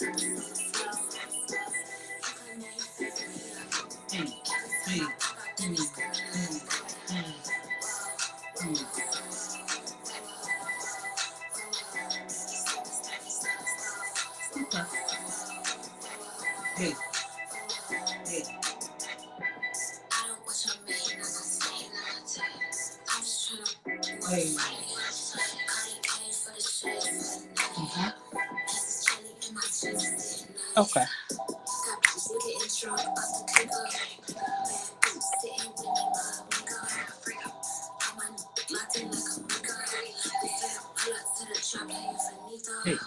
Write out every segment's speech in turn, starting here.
Hey, hey. Hey. Okay. Hey.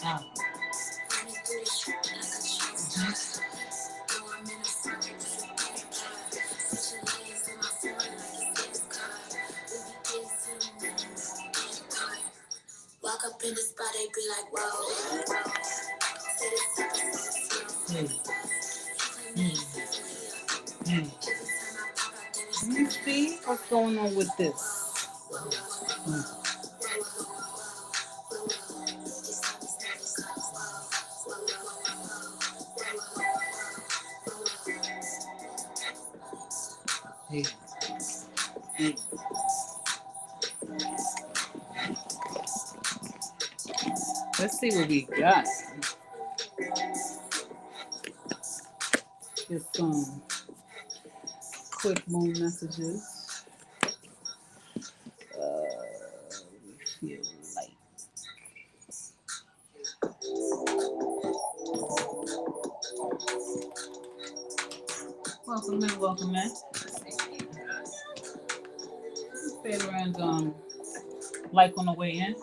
Ah. Walk up in the spot, they be like, whoa. Let me see what's going on with this. Hey. Hey. Let's see what we got. Just some quick moon messages. We feel like. Welcome in, welcome in. Stay around, like on the way in.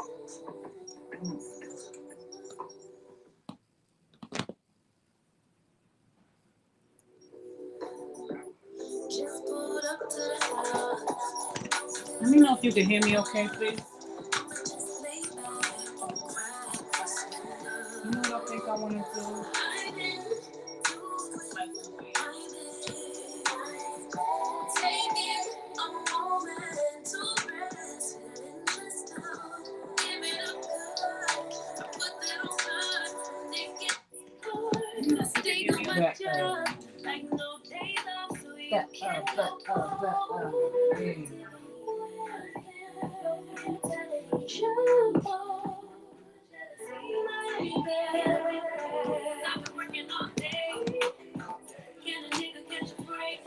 Let me know if you can hear me okay, please. You know what I think I want to do?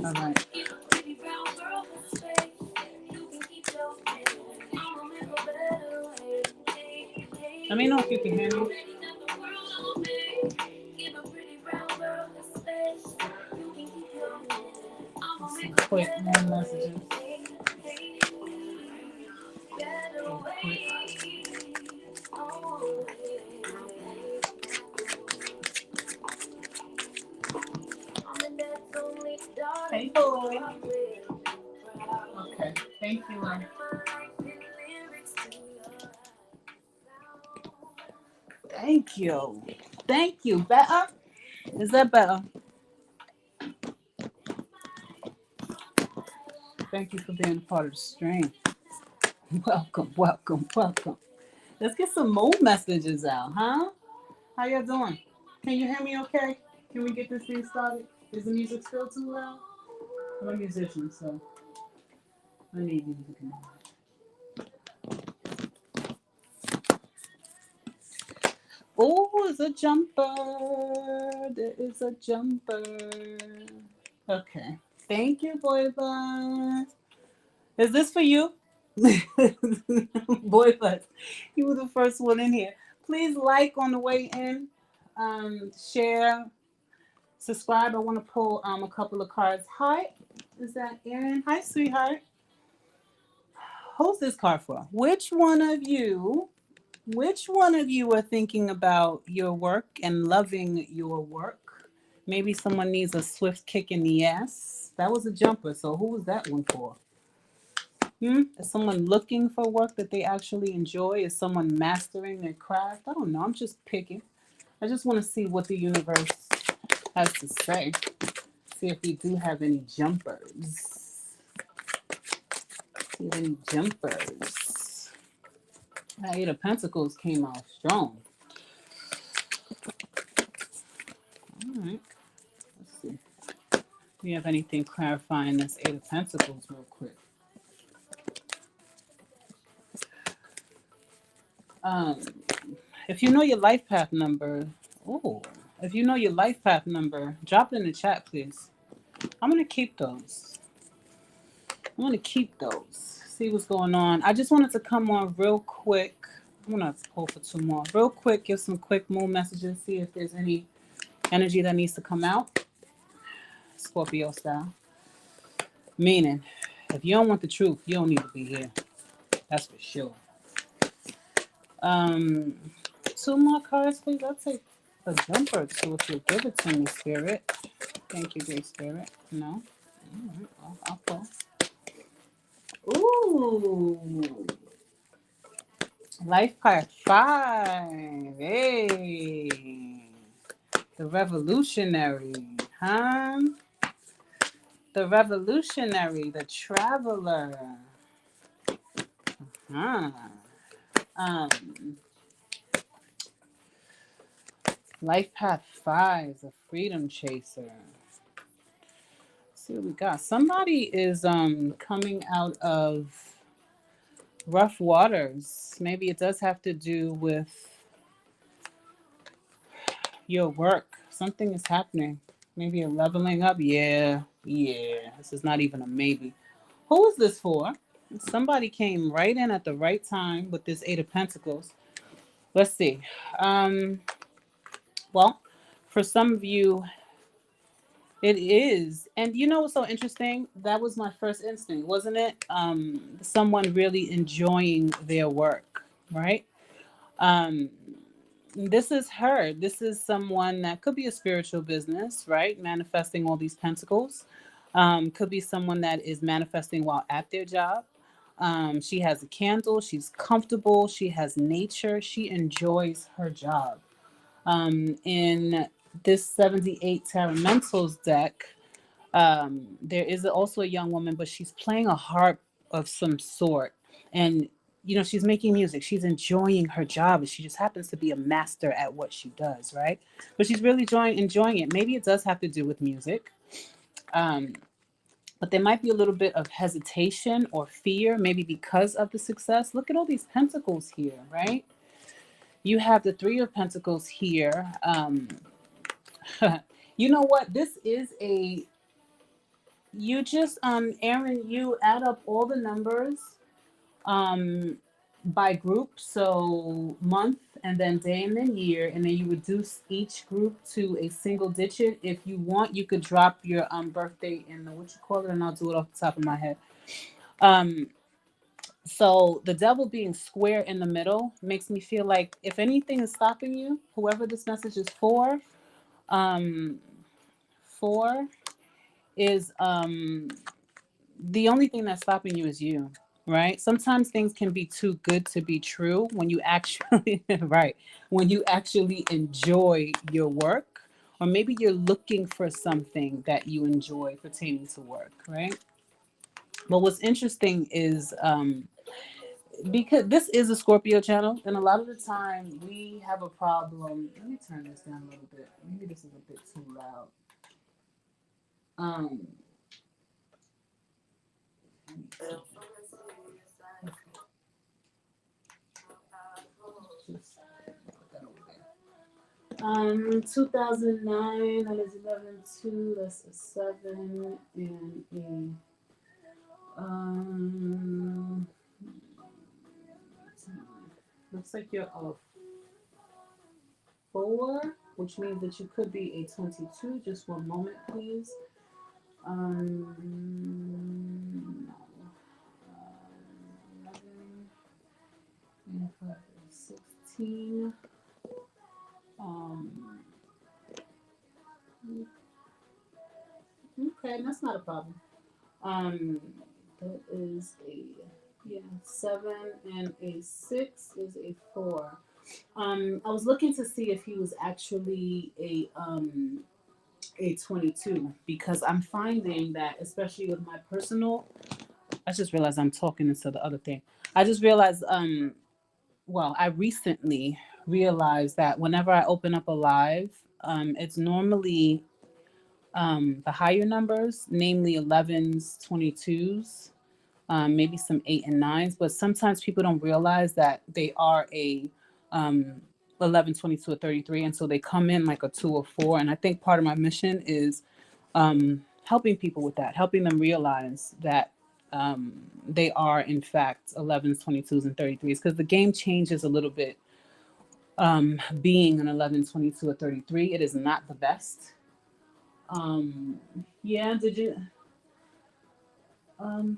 All right. Let me know if you can hear me. Quick, more messages. Hey, boy. Okay, thank you. Thank you. Thank you. Better? Is that better? Thank you for being a part of the stream. Welcome, welcome, welcome. Let's get some more messages out, huh? How y'all doing? Can you hear me okay? Can we get this thing started? Is the music still too loud? I'm a musician, so I need music in my life. Oh, it's a jumper. There is a jumper. Okay. Thank you, boy buzz. Is this for you? Boy buzz. You were the first one in here. Please like on the way in. Share. Subscribe. I want to pull a couple of cards. Hi. Is that Erin? Hi, sweetheart. Who's this card for? Which one of you are thinking about your work and loving your work? Maybe someone needs a swift kick in the ass. That was a jumper, so who was that one for? Is someone looking for work that they actually enjoy? Is someone mastering their craft? I don't know. I'm just picking. I just want to see what the universe has to say. see if we do have any jumpers. See any jumpers. That Eight of Pentacles came out strong. All right. Let's see. Do we have anything clarifying this Eight of Pentacles real quick? If you know your life path number, if you know your life path number, drop it in the chat, please. I'm going to keep those. I'm going to keep those. See what's going on. I just wanted to come on real quick. I'm going to pull for 2 more. Real quick, give some quick moon messages. See if there's any energy that needs to come out. Scorpio style. Meaning, if you don't want the truth, you don't need to be here. That's for sure. 2 more cards, please. I'll take a jumper or 2 if you give it to me, Spirit. Thank you, Great Spirit. No? All right, I'll pull. Ooh. Life Path 5. Hey. The Revolutionary. Huh? The Revolutionary. The Traveler. Huh. Life Path 5, the Freedom Chaser. Let's see what we got. Somebody is coming out of rough waters. Maybe it does have to do with your work. Something is happening. Maybe you're leveling up. Yeah. This is not even a maybe. Who is this for? Somebody came right in at the right time with this Eight of Pentacles. Let's see. Well, for some of you, it is. And you know what's so interesting? That was my first instinct, wasn't it? Someone really enjoying their work, right? This is her. This is someone that could be a spiritual business, right? Manifesting all these pentacles. Could be someone that is manifesting while at their job. She has a candle. She's comfortable. She has nature. She enjoys her job. In this 78 Taramentals deck, there is also a young woman, but she's playing a harp of some sort. And, you know, she's making music. She's enjoying her job. And she just happens to be a master at what she does, right? But she's really enjoying it. Maybe it does have to do with music. But there might be a little bit of hesitation or fear, maybe because of the success. Look at all these pentacles here, right? You have the Three of Pentacles here. You know what? This is a, you just, Aaron, you add up all the numbers by group. So month and then day and then year. And then you reduce each group to a single digit. If you want, you could drop your birthday in the, what you call it, and I'll do it off the top of my head. So the devil being square in the middle makes me feel like if anything is stopping you, whoever this message is for, 4 is the only thing that's stopping you is you, right? Sometimes things can be too good to be true when you actually, right, when you actually enjoy your work, or maybe you're looking for something that you enjoy pertaining to work, right? But what's interesting is because this is a Scorpio channel, and a lot of the time we have a problem. Let me turn this down a little bit. Maybe this is a bit too loud. Just put that over there. 2009, that is 11, 2, that's a 7, and looks like you're a 4, which means that you could be a 22. Just one moment, please. 16. Okay, that's not a problem. That is a 7, and a 6 is a 4. I was looking to see if he was actually a a 22 because I'm finding that, especially with my personal, I just realized I'm talking into the other thing. I just realized, well, I recently realized that whenever I open up a live, it's normally the higher numbers, namely 11s, 22s, maybe some 8 and 9s. But sometimes people don't realize that they are a um, 11, 22, or 33. And so they come in like a 2 or 4. And I think part of my mission is helping people with that, helping them realize that they are, in fact, 11s, 22s, and 33s. Because the game changes a little bit being an 11, 22, or 33. It is not the best. Um, yeah, did you? Let me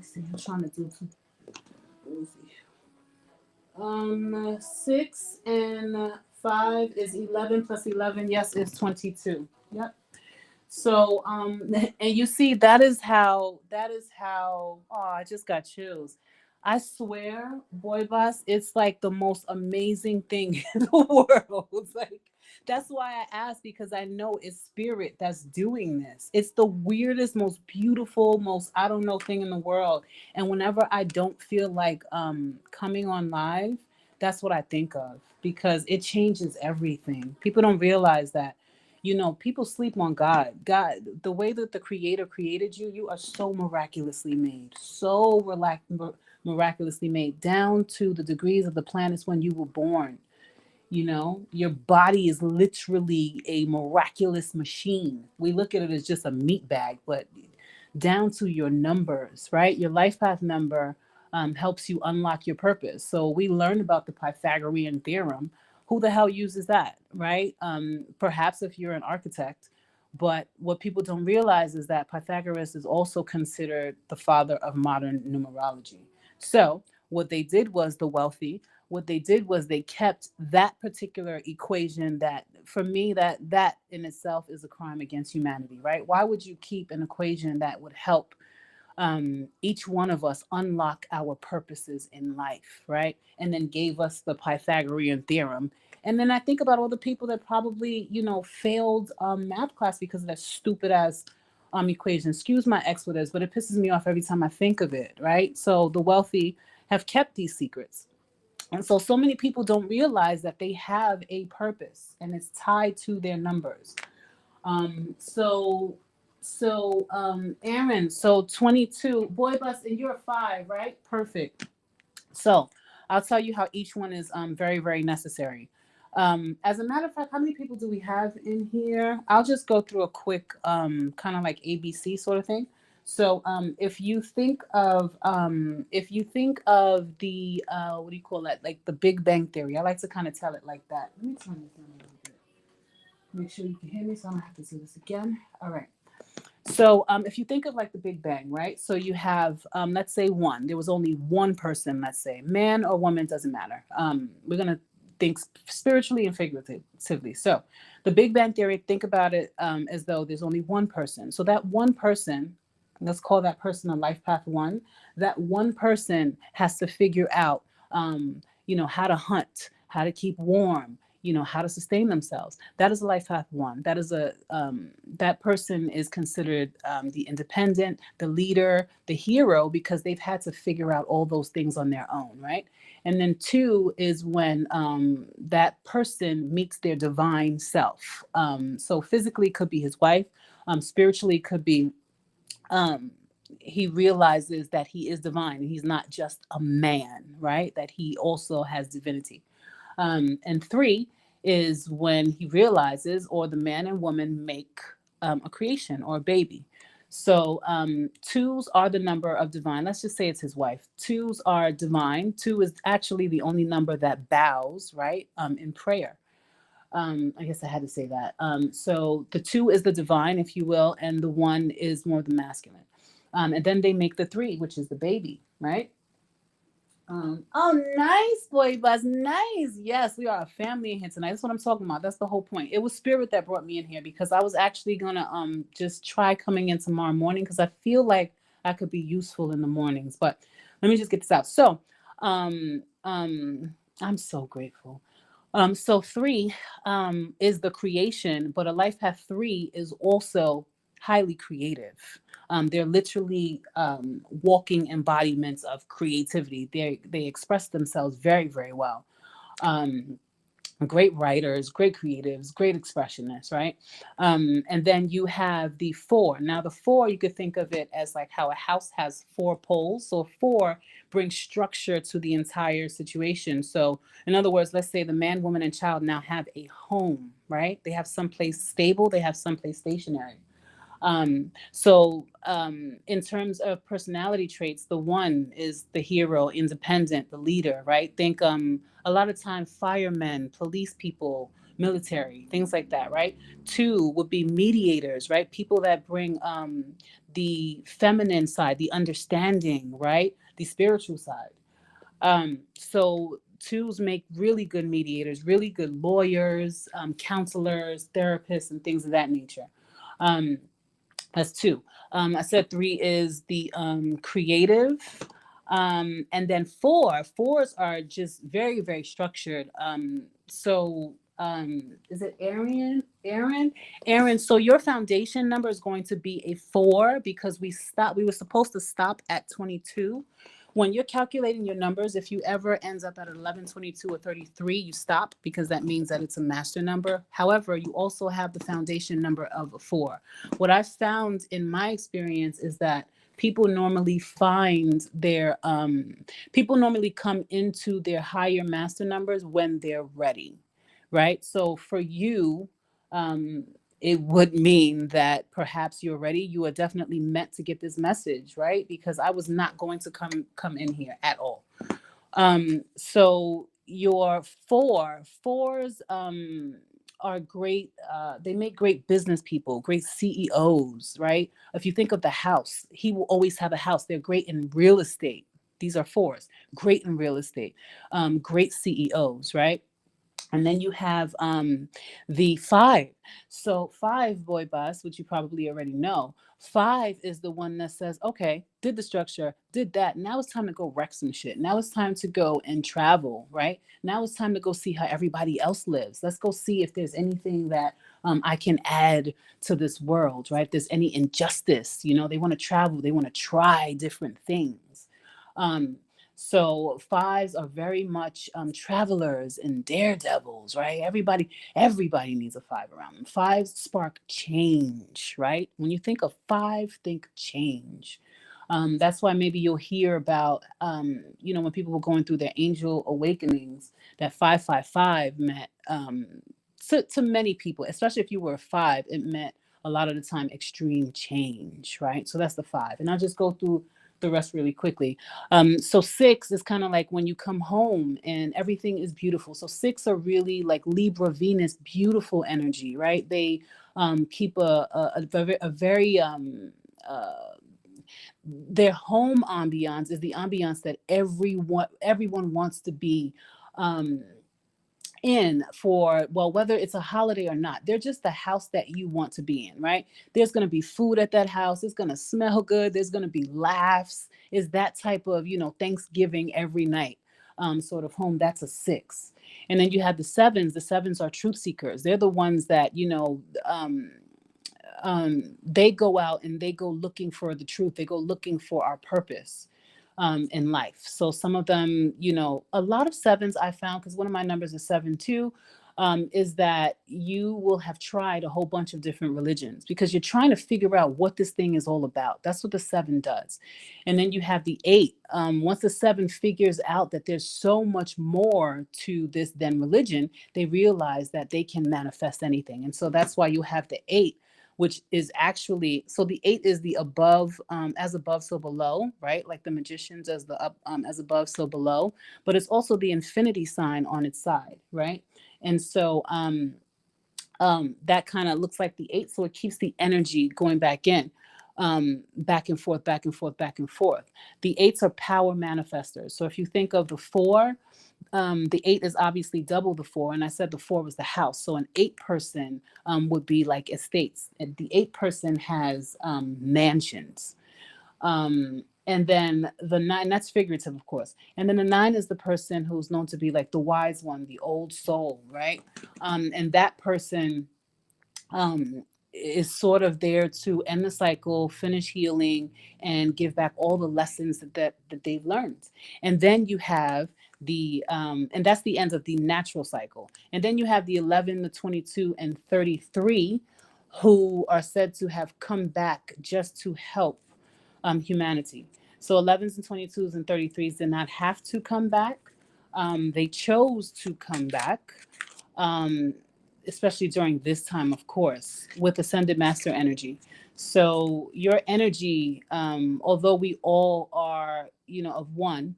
see. I'm trying to do two. Let me see. 6 and 5 is 11 plus 11. Yes, is 22. Yep. So, and you see, that is how, oh, I just got chills. I swear, boy boss, it's like the most amazing thing in the world. Like, that's why I asked because I know it's spirit that's doing this. It's the weirdest, most beautiful, most I don't know thing in the world. And whenever I don't feel like coming on live, that's what I think of because it changes everything. People don't realize that people sleep on God. God, the way that the Creator created you, you are so miraculously made, so miraculously made, down to the degrees of the planets when you were born. Your body is literally a miraculous machine. We look at it as just a meat bag, but down to your numbers, right? Your life path number helps you unlock your purpose. So we learned about the Pythagorean theorem. Who the hell uses that, right? Perhaps if you're an architect, but what people don't realize is that Pythagoras is also considered the father of modern numerology. So what they did was the wealthy. What they did was they kept that particular equation that for me that in itself is a crime against humanity, right? Why would you keep an equation that would help each one of us unlock our purposes in life, right? And then gave us the Pythagorean theorem. And then I think about all the people that probably, failed math class because of that stupid ass equation. Excuse my expletives, but it pisses me off every time I think of it, right? So the wealthy have kept these secrets. And so many people don't realize that they have a purpose and it's tied to their numbers. Um, so, Aaron, so 22, boy bus, and you're 5, right? Perfect. So I'll tell you how each one is very, very necessary. As a matter of fact, how many people do we have in here? I'll just go through a quick kind of like ABC sort of thing. So if you think of the what do you call that? Like the Big Bang Theory. I like to kind of tell it like that. Let me turn this down a little bit. Make sure you can hear me, so I don't have to do this again. All right. So, if you think of like the Big Bang, right? So you have, let's say one. There was only one person. Let's say man or woman doesn't matter. We're gonna think spiritually and figuratively. So, the Big Bang theory. Think about it as though there's only one person. So that one person, let's call that person a life path one. That one person has to figure out, how to hunt, how to keep warm, how to sustain themselves. That is a life path one. That person is considered the independent, the leader, the hero, because they've had to figure out all those things on their own, right? And then two is when that person meets their divine self. So physically could be his wife, spiritually could be um, he realizes that he is divine and he's not just a man, right? That he also has divinity. And three is when he realizes, or the man and woman make a creation or a baby. So twos are the number of divine. Let's just say it's his wife. Twos are divine. Two is actually the only number that bows, right, in prayer. I guess I had to say that. So the two is the divine, if you will, and the one is more the masculine. And then they make the three, which is the baby, right? Oh, nice, boy buzz. Nice. Yes, we are a family in here tonight. That's what I'm talking about. That's the whole point. It was spirit that brought me in here because I was actually gonna just try coming in tomorrow morning because I feel like I could be useful in the mornings. But let me just get this out. So, I'm so grateful. So three is the creation, but a life path three is also highly creative. They're literally walking embodiments of creativity. They express themselves very, very well. Um, Great writers, great creatives, great expressionists, right? And then you have the four. Now, the four, you could think of it as like how a house has four poles. So, four brings structure to the entire situation. So, in other words, let's say the man, woman, and child now have a home, right? They have someplace stable, they have someplace stationary. In terms of personality traits, the one is the hero, independent, the leader, right? Think a lot of time firemen, police people, military, things like that, right? Two would be mediators, right? People that bring the feminine side, the understanding, right? The spiritual side. Twos make really good mediators, really good lawyers, counselors, therapists, and things of that nature. Um, that's two. I said three is the creative. And then fours are just very, very structured. Is it Aaron? Aaron. So your foundation number is going to be a four because we were supposed to stop at 22. When you're calculating your numbers, if you ever ends up at 11, 22, or 33, you stop because that means that it's a master number. However, you also have the foundation number of a four. What I've found in my experience is that people normally come into their higher master numbers when they're ready, right? So for you, um, it would mean that perhaps you're ready. You are definitely meant to get this message, right? Because I was not going to come in here at all. So your fours are great. They make great business people, great CEOs, right? If you think of the house, he will always have a house. They're great in real estate. These are fours, great in real estate, great CEOs, right? And then you have the five. So five, boy bus, which you probably already know. Five is the one that says, okay, did the structure, did that. Now it's time to go wreck some shit. Now it's time to go and travel, right? Now it's time to go see how everybody else lives. Let's go see if there's anything that I can add to this world, right? If there's any injustice, they want to travel, they want to try different things. Um, so fives are very much travelers and daredevils, right? Everybody needs a five around them. Fives spark change, right? When you think of five, think change. That's why maybe you'll hear about, when people were going through their angel awakenings, that 555 meant to many people, especially if you were a five, it meant a lot of the time extreme change, right? So that's the five. And I'll just go through the rest really quickly. So six is kind of like when you come home and everything is beautiful. So six are really like Libra, Venus, beautiful energy, right? They keep a very their home ambiance is the ambiance that everyone wants to be um, in for, well, whether it's a holiday or not. They're just the house that you want to be in, right? There's going to be food at that house. It's going to smell good. There's going to be laughs. Is that type of, Thanksgiving every night sort of home. That's a six. And then you have the sevens. The sevens are truth seekers. They're the ones that, they go out and they go looking for the truth. They go looking for our purpose in life. So some of them, a lot of sevens I found, because one of my numbers is seven too, is that you will have tried a whole bunch of different religions because you're trying to figure out what this thing is all about. That's what the seven does. And then you have the eight. Once the seven figures out that there's so much more to this than religion, they realize that they can manifest anything. And so that's why you have the eight, which is actually, so the eight is the above, as above so below, right? Like the magicians, as the up, as above so below, but it's also the infinity sign on its side, right? And so that kind of looks like the eight, so it keeps the energy going back in, back and forth, back and forth, back and forth. The eights are power manifestors. So if you think of the four, the eight is obviously double the four, and I said the four was the house. So an eight person would be like estates. And the eight person has mansions. And then the nine, that's figurative, of course. And then the nine is the person who's known to be like the wise one, the old soul, right? And that person um, is sort of there to end the cycle, finish healing, and give back all the lessons that they've learned. And then you have and that's the end of the natural cycle. And then you have the 11, the 22, and 33, who are said to have come back just to help humanity. So 11s and 22s and 33s did not have to come back. They chose to come back, um, especially during this time, of course, with ascended master energy. So your energy, although we all are, of one,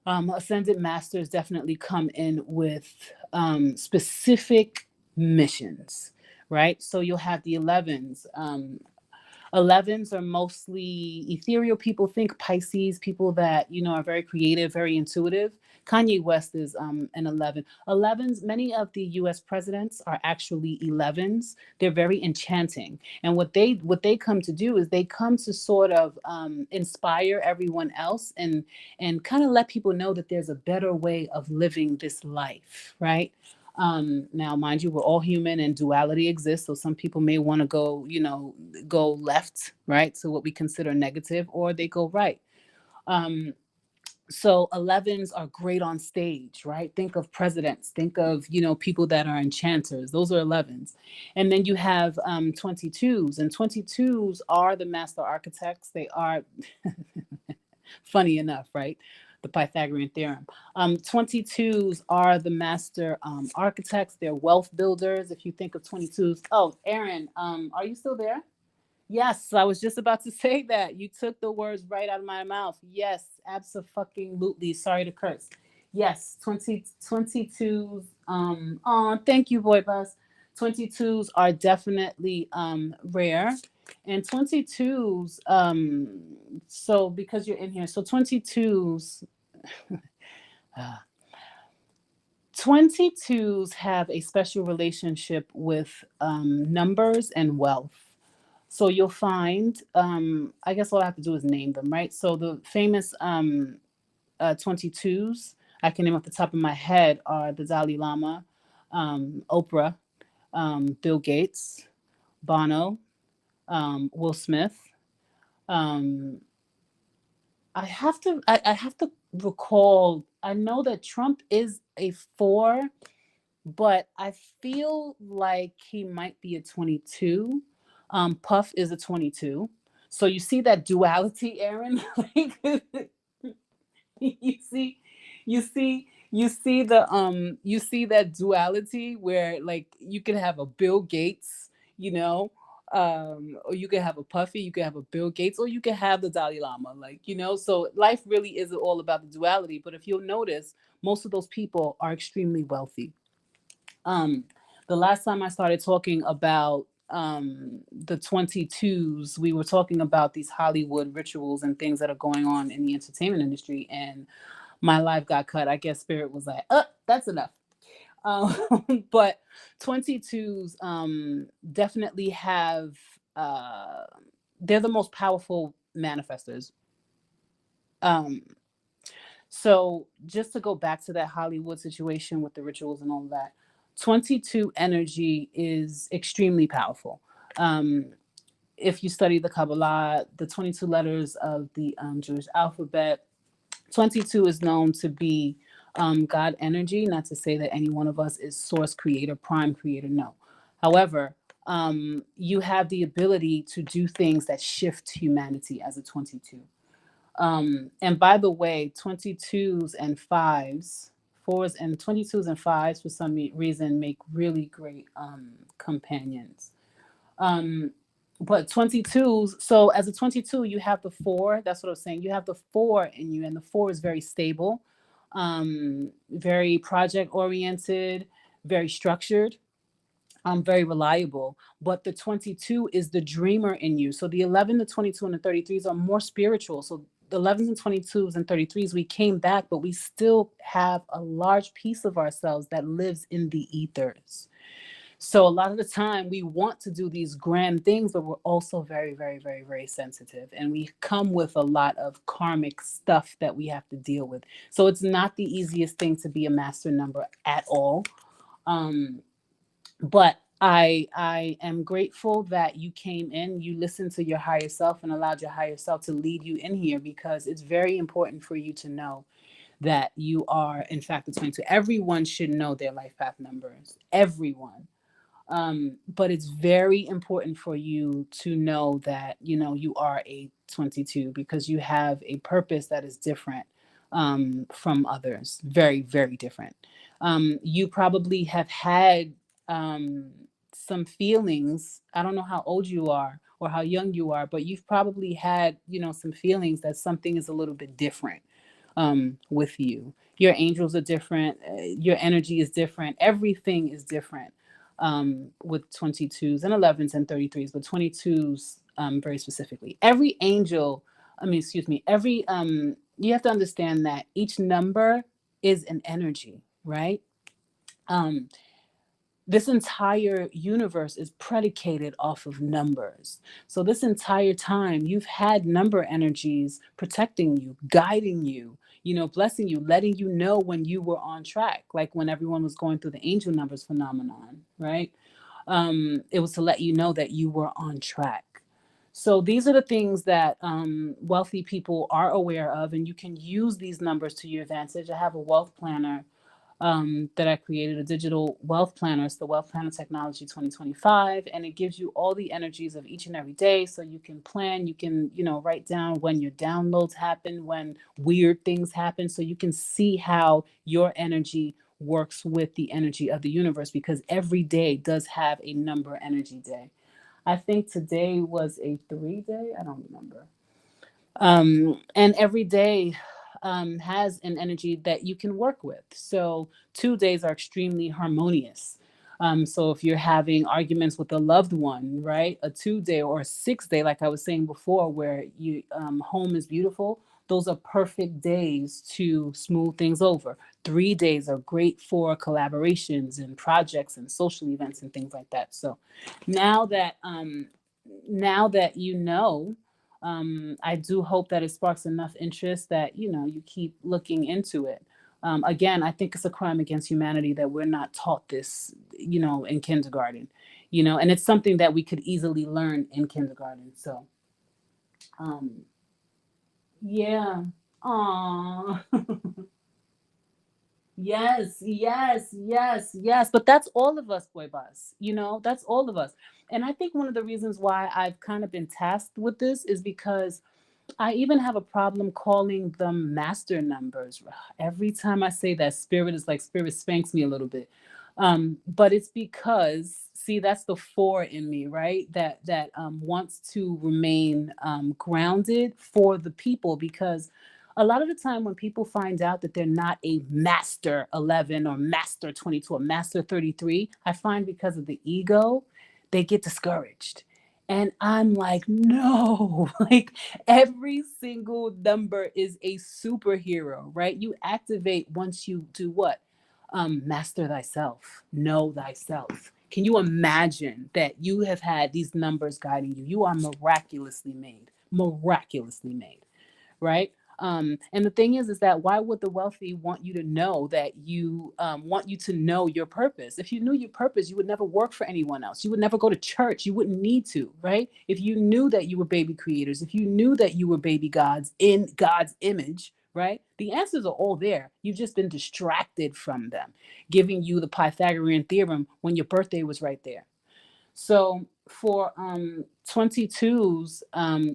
ascended masters definitely come in with specific missions, right? So you'll have the 11s. 11s are mostly ethereal people. Think Pisces, people that, are very creative, very intuitive. Kanye West is an 11. 11s, many of the US presidents are actually 11s. They're very enchanting. And what they come to do is they come to sort of inspire everyone else and kind of let people know that there's a better way of living this life, right? Now, mind you, we're all human and duality exists. So some people may want to go left, right? So what we consider negative, or they go right. Um, so 11s are great on stage, right? Think of presidents, think of, people that are enchanters. Those are 11s. And then you have 22s, and 22s are the master architects. They are funny enough, right? The Pythagorean theorem. 22s are the master architects. They're wealth builders. If you think of 22s, oh, Aaron, are you still there? Yes, I was just about to say that. You took the words right out of my mouth. Yes, absolutely. Sorry to curse. Yes, 22s. Oh, thank you, Boy Bus. 22s are definitely rare. And 22s, so because you're in here, so 22s, 22s have a special relationship with numbers and wealth. So you'll find, I guess all I have to do is name them, right? So the famous 22s, I can name off the top of my head, are the Dalai Lama, Oprah, Bill Gates, Bono, Will Smith. Um, I have to recall. I know that Trump is a 4, but I feel like he might be a 22. Puff is a 22. So you see that duality, Aaron? Like, you see, you see that duality where like you could have a Bill Gates, or you could have a Puffy, you could have a Bill Gates, or you could have the Dalai Lama, so life really isn't all about the duality. But if you'll notice, most of those people are extremely wealthy. um the last time I started talking about the 22s, we were talking about these Hollywood rituals and things that are going on in the entertainment industry, and my life got cut. I guess Spirit was like, that's enough. um but 22s definitely have uh they're the most powerful manifestors. um So just to go back to that Hollywood situation with the rituals and all of that, 22 energy is extremely powerful. Um, if you study the Kabbalah, the 22 letters of the Jewish alphabet, 22 is known to be God energy. Not to say that any one of us is source creator, prime creator, no. However, you have the ability to do things that shift humanity as a 22. And by the way, 22s and 5s, 4s and 22s and 5s for some reason make really great companions. Um, but 22s, so as a 22, you have the 4, that's what I was saying. You have the 4 in you, and the 4 is very stable, very project oriented, very structured, very reliable. But the 22 is the dreamer in you. So the 11, the 22, and the 33s are more spiritual. So the 11s and 22s and 33s, we came back, but we still have a large piece of ourselves that lives in the ethers. So a lot of the time we want to do these grand things, but we're also very, very, very, very sensitive. And we come with a lot of karmic stuff that we have to deal with. So it's not the easiest thing to be a master number at all. Um, but I am grateful that you came in, you listened to your higher self and allowed your higher self to lead you in here, because it's very important for you to know that you are in fact a 22. Everyone should know their life path numbers. Everyone. But it's very important for you to know that, you know, you are a 22 because you have a purpose that is different from others. Very, very different. You probably have had um, some feelings. I don't know how old you are or how young you are, but you've probably had, you know, some feelings that something is a little bit different with you. Your angels are different. Your energy is different. Everything is different with 22s and 11s and 33s, but 22s very specifically. Every angel, excuse me, you have to understand that each number is an energy, right? Um, this entire universe is predicated off of numbers. So, this entire time, you've had number energies protecting you, guiding you, you know, blessing you, letting you know when you were on track, like when everyone was going through the angel numbers phenomenon, right? It was to let you know that you were on track. So these are the things that wealthy people are aware of, and you can use these numbers to your advantage. I have a wealth planner that I created, a digital wealth planner. It's the Wealth Planner Technology 2025, and it gives you all the energies of each and every day, so you can plan. You can, you know, write down when your downloads happen, when weird things happen, so you can see how your energy works with the energy of the universe, because every day does have a number energy day. I think today was a 3 day. I don't remember. And every day has an energy that you can work with. So 2 days are extremely harmonious. So if you're having arguments with a loved one, right, a 2 day or a 6 day, like I was saying before, where you home is beautiful, those are perfect days to smooth things over. 3 days are great for collaborations and projects and social events and things like that. So now that now that you know, I do hope that it sparks enough interest that, you know, you keep looking into it. Again, I think it's a crime against humanity that we're not taught this, you know, in kindergarten, you know, and it's something that we could easily learn in kindergarten. So, um, yeah. Aww. Yes, yes, yes, yes. But that's all of us, boy boss. You know, that's all of us. And I think one of the reasons why I've kind of been tasked with this is because I even have a problem calling them master numbers. Every time I say that, spirit is like spirit spanks me a little bit. But it's because, see, that's the four in me, right? That wants to remain grounded for the people, because a lot of the time when people find out that they're not a master 11 or master 22 or master 33, I find because of the ego, they get discouraged. And I'm like, no, like every single number is a superhero, right? You activate once you do what? Master thyself, know thyself. Can you imagine that you have had these numbers guiding you? You are miraculously made, right? And the thing is that why would the wealthy want you to know that you want you to know your purpose? If you knew your purpose, you would never work for anyone else. You would never go to church. You wouldn't need to, right? If you knew that you were baby creators, if you knew that you were baby gods in God's image, right? The answers are all there. You've just been distracted from them, giving you the Pythagorean theorem when your birthday was right there. So for 22s,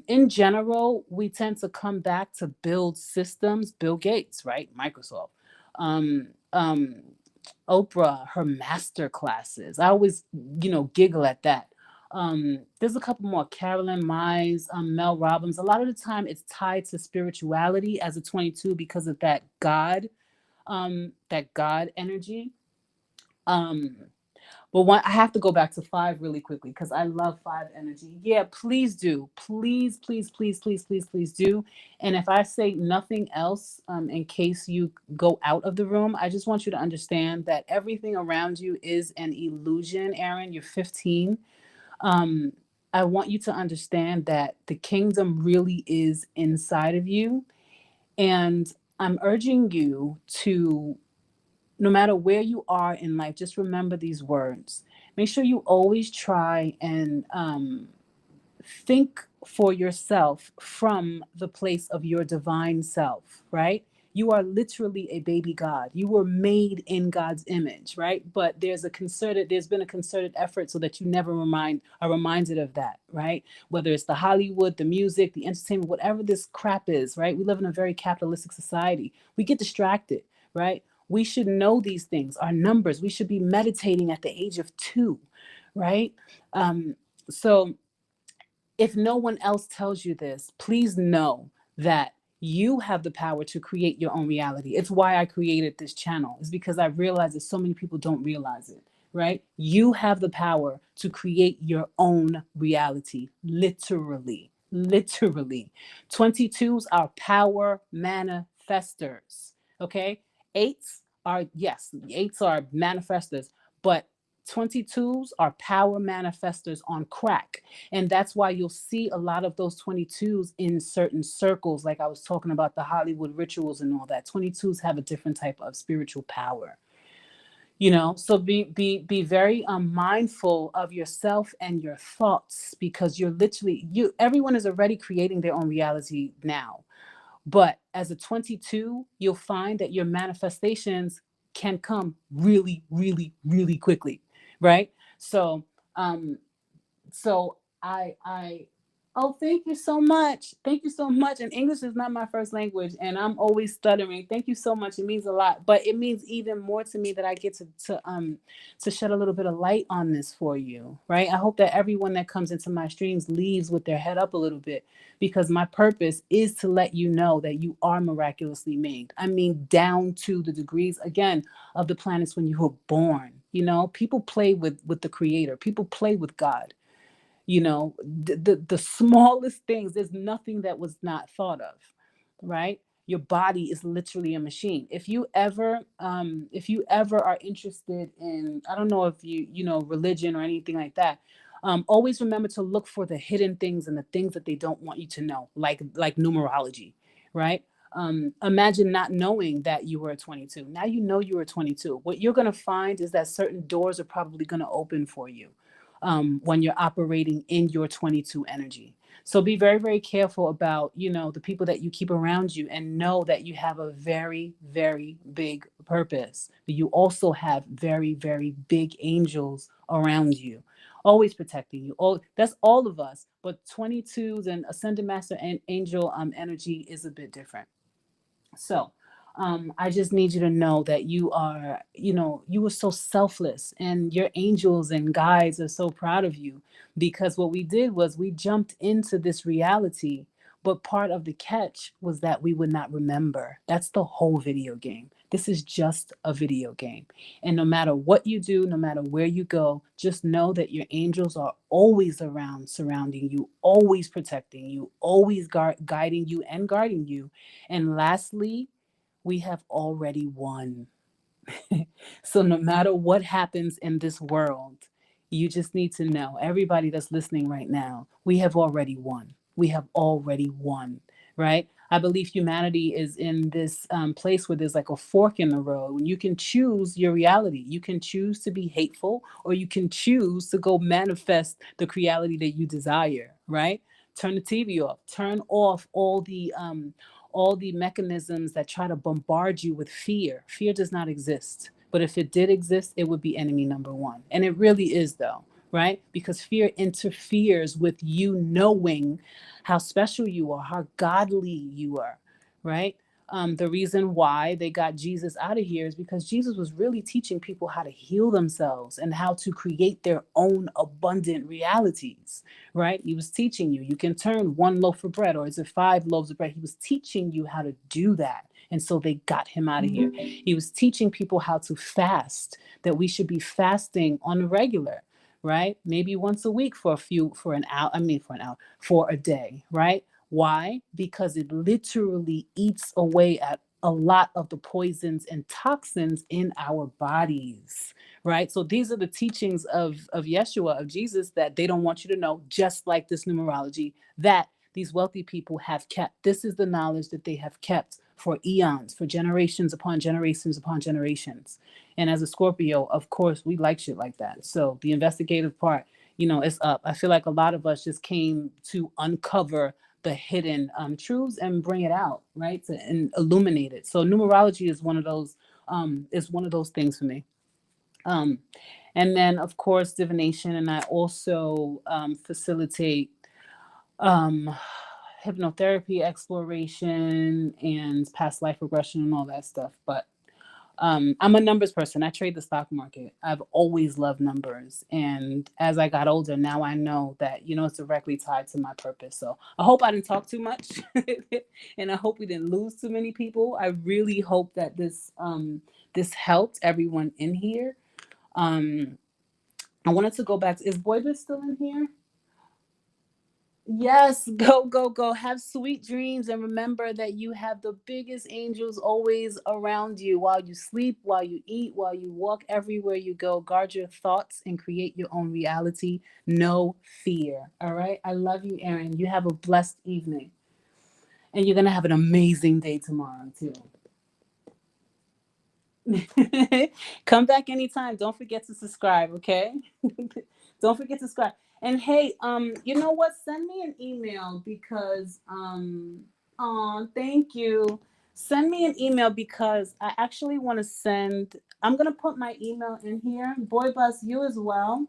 in general, we tend to come back to build systems. Bill Gates, right? Microsoft. Um, um, Oprah, her master classes. I always, you know, giggle at that. There's a couple more. Carolyn Mize, Mel Robbins. A lot of the time, it's tied to spirituality as a 22 because of that God energy. Um, But one, I have to go back to five really quickly because I love five energy. Yeah, please do. Please, please, please, please, please, please do. And if I say nothing else, in case you go out of the room, I just want you to understand that everything around you is an illusion, Aaron. You're 15. Um, I want you to understand that the kingdom really is inside of you. And I'm urging you to, no matter where you are in life, just remember these words. Make sure you always try and think for yourself from the place of your divine self, right? You are literally a baby God. You were made in God's image, right? But there's been a concerted effort so that you never are reminded of that, right? Whether it's the Hollywood, the music, the entertainment, whatever this crap is, right? We live in a very capitalistic society. We get distracted, right? We should know these things, our numbers. We should be meditating at the age of 2, right? So if no one else tells you this, please know that you have the power to create your own reality. It's why I created this channel. It's because I realize that so many people don't realize it, right? You have the power to create your own reality, literally. Literally. 22s are power manifestors, okay? Eights are, yes, eights are manifestors, but 22s are power manifestors on crack. And that's why you'll see a lot of those 22s in certain circles, like I was talking about the Hollywood rituals and all that. 22s have a different type of spiritual power. So be very mindful of yourself and your thoughts, because everyone is already creating their own reality now. But as a 22, you'll find that your manifestations can come really, really, really quickly, right? Um, so I oh, thank you so much. Thank you so much. And English is not my first language, and I'm always stuttering. Thank you so much. It means a lot. But it means even more to me that I get to shed a little bit of light on this for you. Right. I hope that everyone that comes into my streams leaves with their head up a little bit, because my purpose is to let you know that you are miraculously made. I mean, down to the degrees again of the planets when you were born. People play with the creator, people play with God. The smallest things, there's nothing that was not thought of, right? Your body is literally a machine. If you ever are interested in, I don't know if religion or anything like that, always remember to look for the hidden things and the things that they don't want you to know, like numerology, right? Imagine not knowing that you were a 22. Now you know you were 22. What you're going to find is that certain doors are probably going to open for you when you're operating in your 22 energy. So be very, very careful about, the people that you keep around you, and know that you have a very, very big purpose. But you also have very, very big angels around you, always protecting you. That's all of us. But 22s and Ascended Master and Angel energy is a bit different. So I just need you to know that you were so selfless, and your angels and guides are so proud of you, because what we did was we jumped into this reality. But part of the catch was that we would not remember. That's the whole video game. This is just a video game. And no matter what you do, no matter where you go, just know that your angels are always around, surrounding you, always protecting you, always guiding you and guarding you. And lastly, we have already won. So no matter what happens in this world, you just need to know, everybody that's listening right now, we have already won. We have already won, right? I believe humanity is in this place where there's like a fork in the road, and you can choose your reality. You can choose to be hateful, or you can choose to go manifest the reality that you desire, right? Turn the TV off. Turn off all the mechanisms that try to bombard you with fear. Fear does not exist. But if it did exist, it would be enemy number one. And it really is, though, right? Because fear interferes with you knowing how special you are, how godly you are, right? The reason why they got Jesus out of here is because Jesus was really teaching people how to heal themselves and how to create their own abundant realities, right? He was teaching you can turn one loaf of bread, or is it 5 loaves of bread? He was teaching you how to do that. And so they got him out of here. He was teaching people how to fast, that we should be fasting on the regular, right? Maybe once a week for an hour, for a day, right? Why? Because it literally eats away at a lot of the poisons and toxins in our bodies, right? So these are the teachings of Yeshua, of Jesus, that they don't want you to know, just like this numerology that these wealthy people have kept. This is the knowledge that they have kept for eons, for generations upon generations upon generations. And as a Scorpio, of course, we like shit like that. So the investigative part, it's up. I feel like a lot of us just came to uncover the hidden truths and bring it out, right? And illuminate it. So numerology is one of those things for me. And then of course divination, and I also facilitate um, hypnotherapy, exploration, and past life regression and all that stuff. But I'm a numbers person. I trade the stock market. I've always loved numbers. And as I got older, now I know that, it's directly tied to my purpose. So I hope I didn't talk too much and I hope we didn't lose too many people. I really hope that this helped everyone in here. I wanted to go back to, is Boybus still in here? Yes, go, go, go. Have sweet dreams and remember that you have the biggest angels always around you while you sleep, while you eat, while you walk, everywhere you go. Guard your thoughts and create your own reality. No fear. All right. I love you, Erin. You have a blessed evening. And you're going to have an amazing day tomorrow, too. Come back anytime. Don't forget to subscribe, okay? Don't forget to subscribe. And hey, you know what? Send me an email because thank you. Send me an email because I actually want to send. I'm gonna put my email in here. Boy Bus, you as well.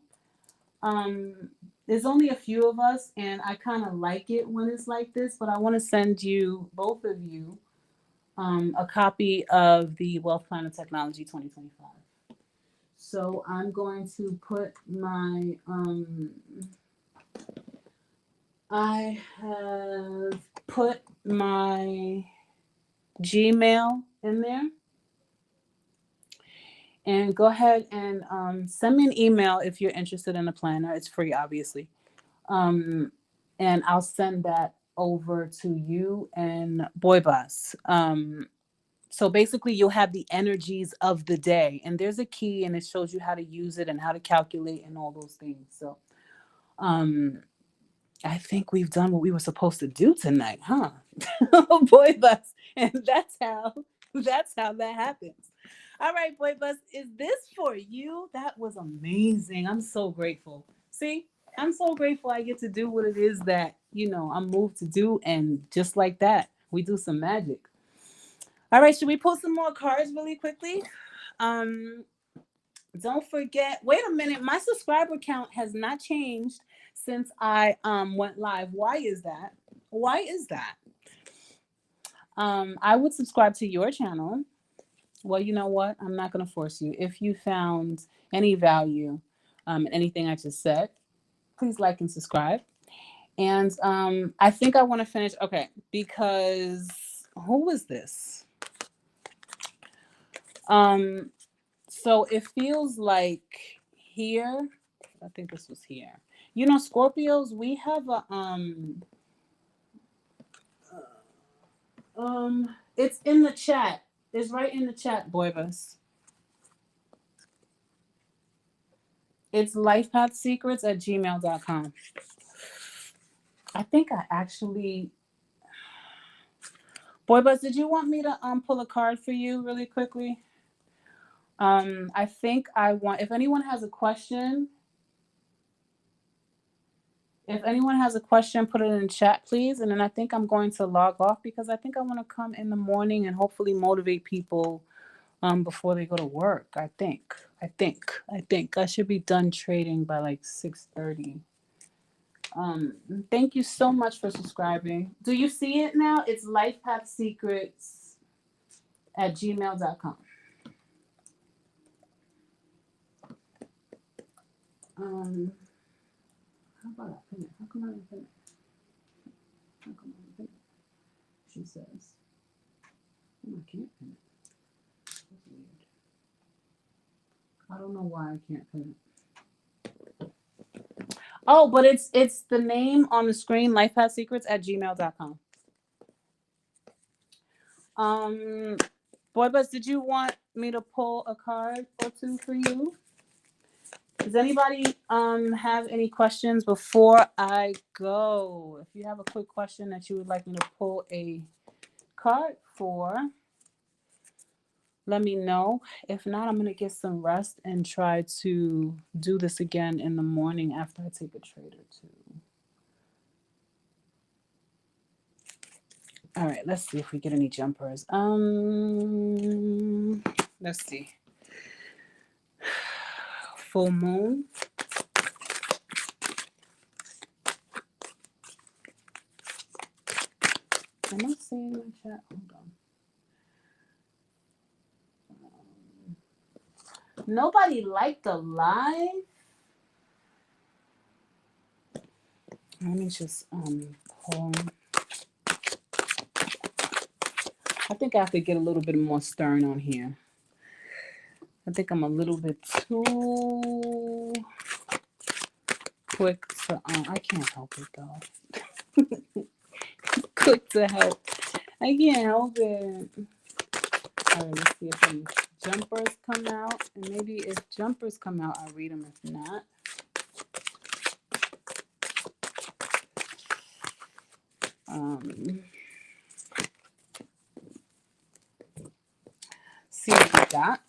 There's only a few of us, and I kind of like it when it's like this. But I want to send you, both of you, a copy of the Wealth Plan of Technology 2025. So I'm going to put I have put my Gmail in there. And go ahead and send me an email if you're interested in a planner. It's free, obviously. And I'll send that over to you and Boy Boss. So basically, you'll have the energies of the day, and there's a key, and it shows you how to use it and how to calculate and all those things. So, I think we've done what we were supposed to do tonight, huh? Boy Bus, and that's how that happens. All right, Boy Bus, is this for you? That was amazing. I'm so grateful. See, I'm so grateful I get to do what it is that I'm moved to do, and just like that, we do some magic. All right, should we pull some more cards really quickly? Um, don't forget. Wait a minute, my subscriber count has not changed since I went live. Why is that? Why is that? I would subscribe to your channel. Well, you know what? I'm not going to force you. If you found any value in anything I just said, please like and subscribe. And I think I want to finish. Okay, because who was this? So it feels like here, I think this was here. Scorpios, we have a it's in the chat. It's right in the chat, Boybus. It's lifepathsecrets@gmail.com. I think I actually Boybus, did you want me to pull a card for you really quickly? I think I want, if anyone has a question, put it in chat, please. And then I think I'm going to log off because I think I want to come in the morning and hopefully motivate people before they go to work. I think I should be done trading by like 6:30. Thank you so much for subscribing. Do you see it now? It's lifepathsecrets@gmail.com. How about I pin it? How come I didn't pin it? How come I didn't pin it? She says. Oh, my can't pin it. That's weird. I don't know why I can't pin it. Oh, but it's the name on the screen, lifehassecrets@gmail.com. Boy Buzz, did you want me to pull a card or two for you? Does anybody have any questions before I go? If you have a quick question that you would like me to pull a card for, let me know. If not, I'm gonna get some rest and try to do this again in the morning after I take a trade or two. All right, let's see if we get any jumpers. Let's see. Full moon. Am I seeing my chat? Hold on. Nobody liked the live. Let me just pull. I think I have to get a little bit more stern on here. I think I'm a little bit too quick to I can't help it though. Quick to help. I can't help it. All right, let's see if any jumpers come out. And maybe if jumpers come out, I'll read them. If not, see what we got.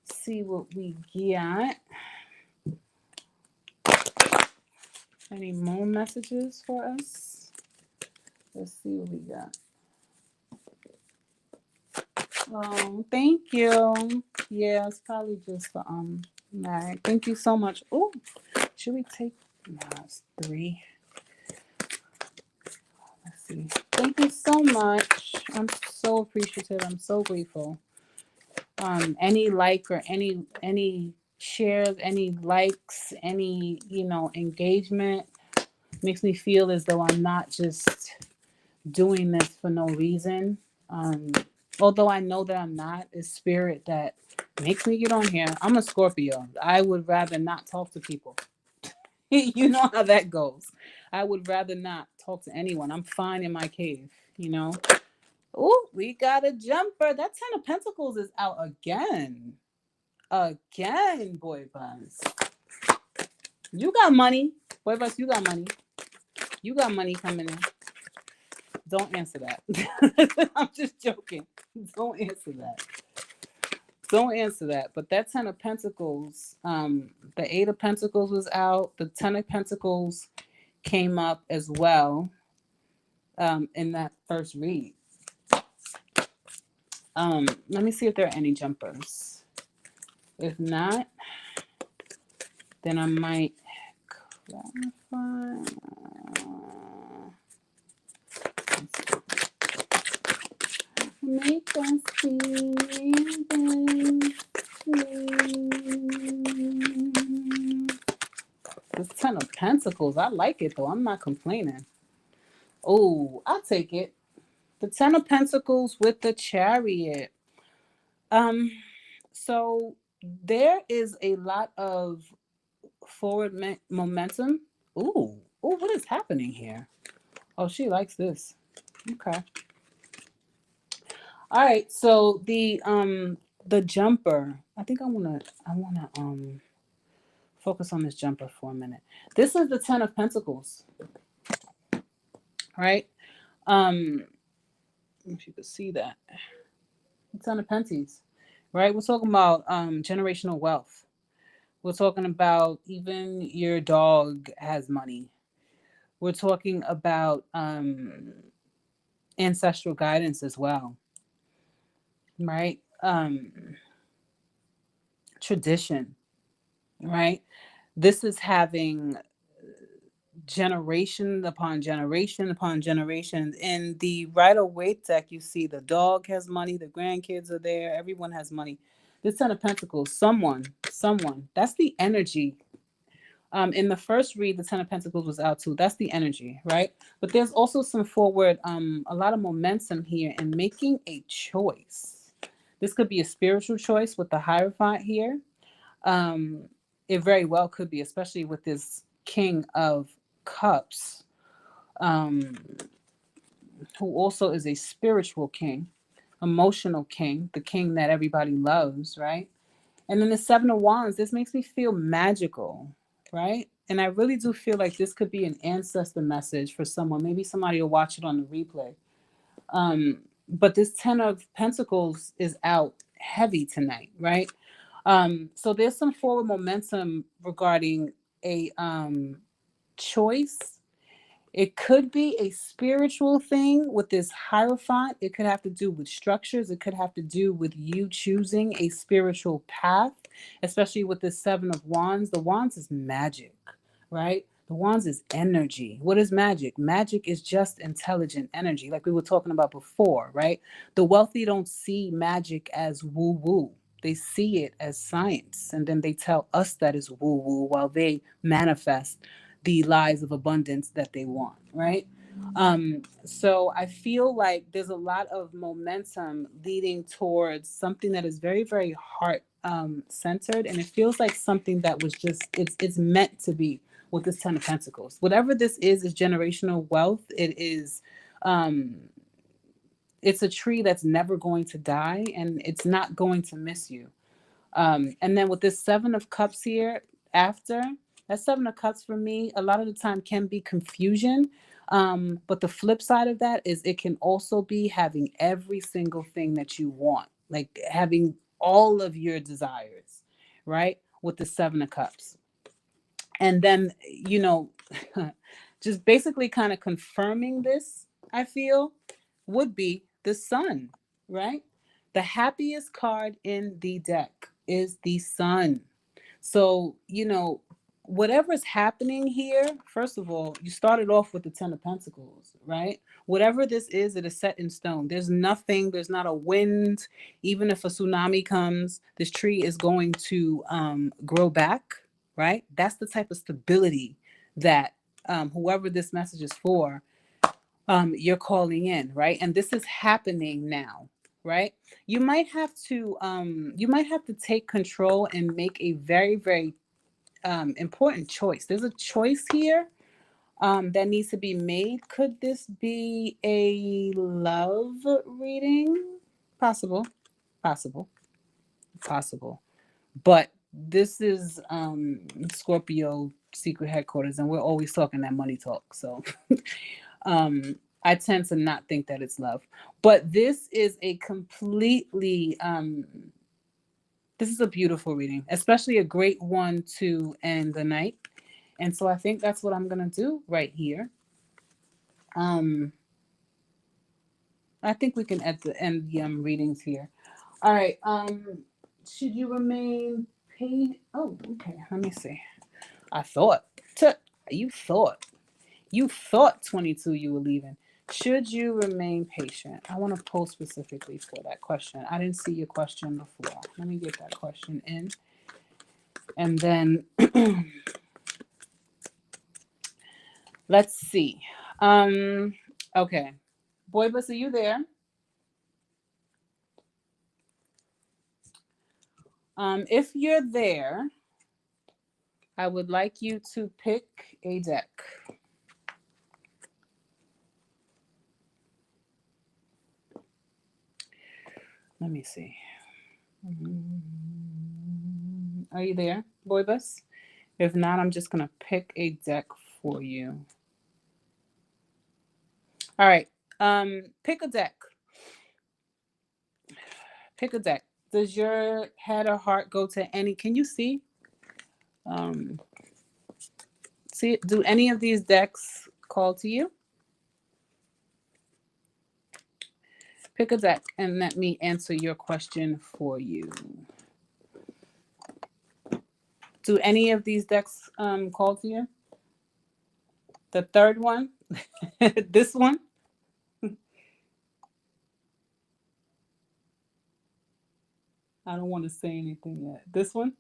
See what we got. Any moon messages for us? Let's see what we got. Oh, thank you. Yeah, it's probably just the mag. Thank you so much. Oh, should we take? No, it's 3. Let's see. Thank you so much. I'm so appreciative. I'm so grateful. Any like or any shares, any likes, any engagement makes me feel as though I'm not just doing this for no reason. Although I know that I'm not, it's spirit that makes me get on here. I'm a Scorpio. I would rather not talk to people. You know how that goes. I would rather not talk to anyone. I'm fine in my cave, Oh, we got a jumper. That 10 of Pentacles is out again. Again, Boy Buzz. You got money. Boy Buzz, you got money. You got money coming in. Don't answer that. I'm just joking. Don't answer that. Don't answer that. But that 10 of Pentacles, the 8 of Pentacles was out. The 10 of Pentacles came up as well in that first read. Let me see if there are any jumpers. If not, then I might clarify. Make us see. This 10 of Pentacles, I like it though. I'm not complaining. Oh, I'll take it. The 10 of Pentacles with the Chariot. So there is a lot of forward momentum. Ooh, what is happening here? Oh, she likes this. Okay. All right. So the jumper. I think I wanna focus on this jumper for a minute. This is the 10 of Pentacles. Right? If you could see that. The 10 of Penties. Right? We're talking about generational wealth. We're talking about even your dog has money. We're talking about ancestral guidance as well. Right? Tradition. Right? This is having generation upon generation upon generation. In the Rider-Waite deck, you see the dog has money, the grandkids are there, everyone has money. This 10 of Pentacles, someone, that's the energy In the first read, the Ten of Pentacles was out too. That's the energy, right? But there's also some forward, a lot of momentum here in making a choice. This could be a spiritual choice with the Hierophant here. Um, it very well could be, especially with this King of Cups, um, who also is a spiritual king, emotional king, the king that everybody loves, right? And then the Seven of Wands, this makes me feel magical, right? And I really do feel like this could be an ancestor message for someone. Maybe somebody will watch it on the replay. But this Ten of Pentacles is out heavy tonight, right? So there's some forward momentum regarding a choice. It could be a spiritual thing with this Hierophant. It could have to do with structures. It could have to do with you choosing a spiritual path, especially with the Seven of Wands. The Wands is magic, right? The Wands is energy. What is magic? Magic is just intelligent energy, like we were talking about before, right? The wealthy don't see magic as woo woo. They see it as science, and then they tell us that is woo woo while they manifest the lives of abundance that they want, right? So I feel like there's a lot of momentum leading towards something that is very, very heart centered, and it feels like something that was just it's meant to be with this Ten of Pentacles. Whatever this is generational wealth. Um, it's a tree that's never going to die, and it's not going to miss you. And then with this Seven of Cups here, after that Seven of Cups for me, a lot of the time can be confusion. But the flip side of that is it can also be having every single thing that you want, like having all of your desires, right? With the Seven of Cups. And then, just basically kind of confirming this, I feel, would be the Sun, right? The happiest card in the deck is the Sun. So, whatever's happening here, first of all, you started off with the Ten of Pentacles, right? Whatever this is, it is set in stone. There's nothing, there's not a wind. Even if a tsunami comes, this tree is going to grow back, right? That's the type of stability that whoever this message is for, you're calling in, right? And this is happening now, right? You might have to take control and make a very, very important choice. There's a choice here that needs to be made. Could this be a love reading? Possible, possible, possible. But this is Scorpio secret headquarters, and we're always talking that money talk. So I tend to not think that it's love. But this is a completely this is a beautiful reading, especially a great one to end the night. And so I think that's what I'm gonna do right here. Um, I think we can end the readings here. All right. Should you remain paid? Oh, okay. Let me see. I thought. You thought. You thought 22 you were leaving. Should you remain patient? I want to post specifically for that question. I didn't see your question before. Let me get that question in. And then let's see. Okay. Boy Bus, are you there? If you're there, I would like you to pick a deck. Let me see. Are you there, Boy Bus? If not, I'm just going to pick a deck for you. All right. Pick a deck. Pick a deck. Does your head or heart go to any? Can you see? See, do any of these decks call to you? Pick a deck and let me answer your question for you. Do any of these decks call to you? The third one? This one? I don't want to say anything yet. This one?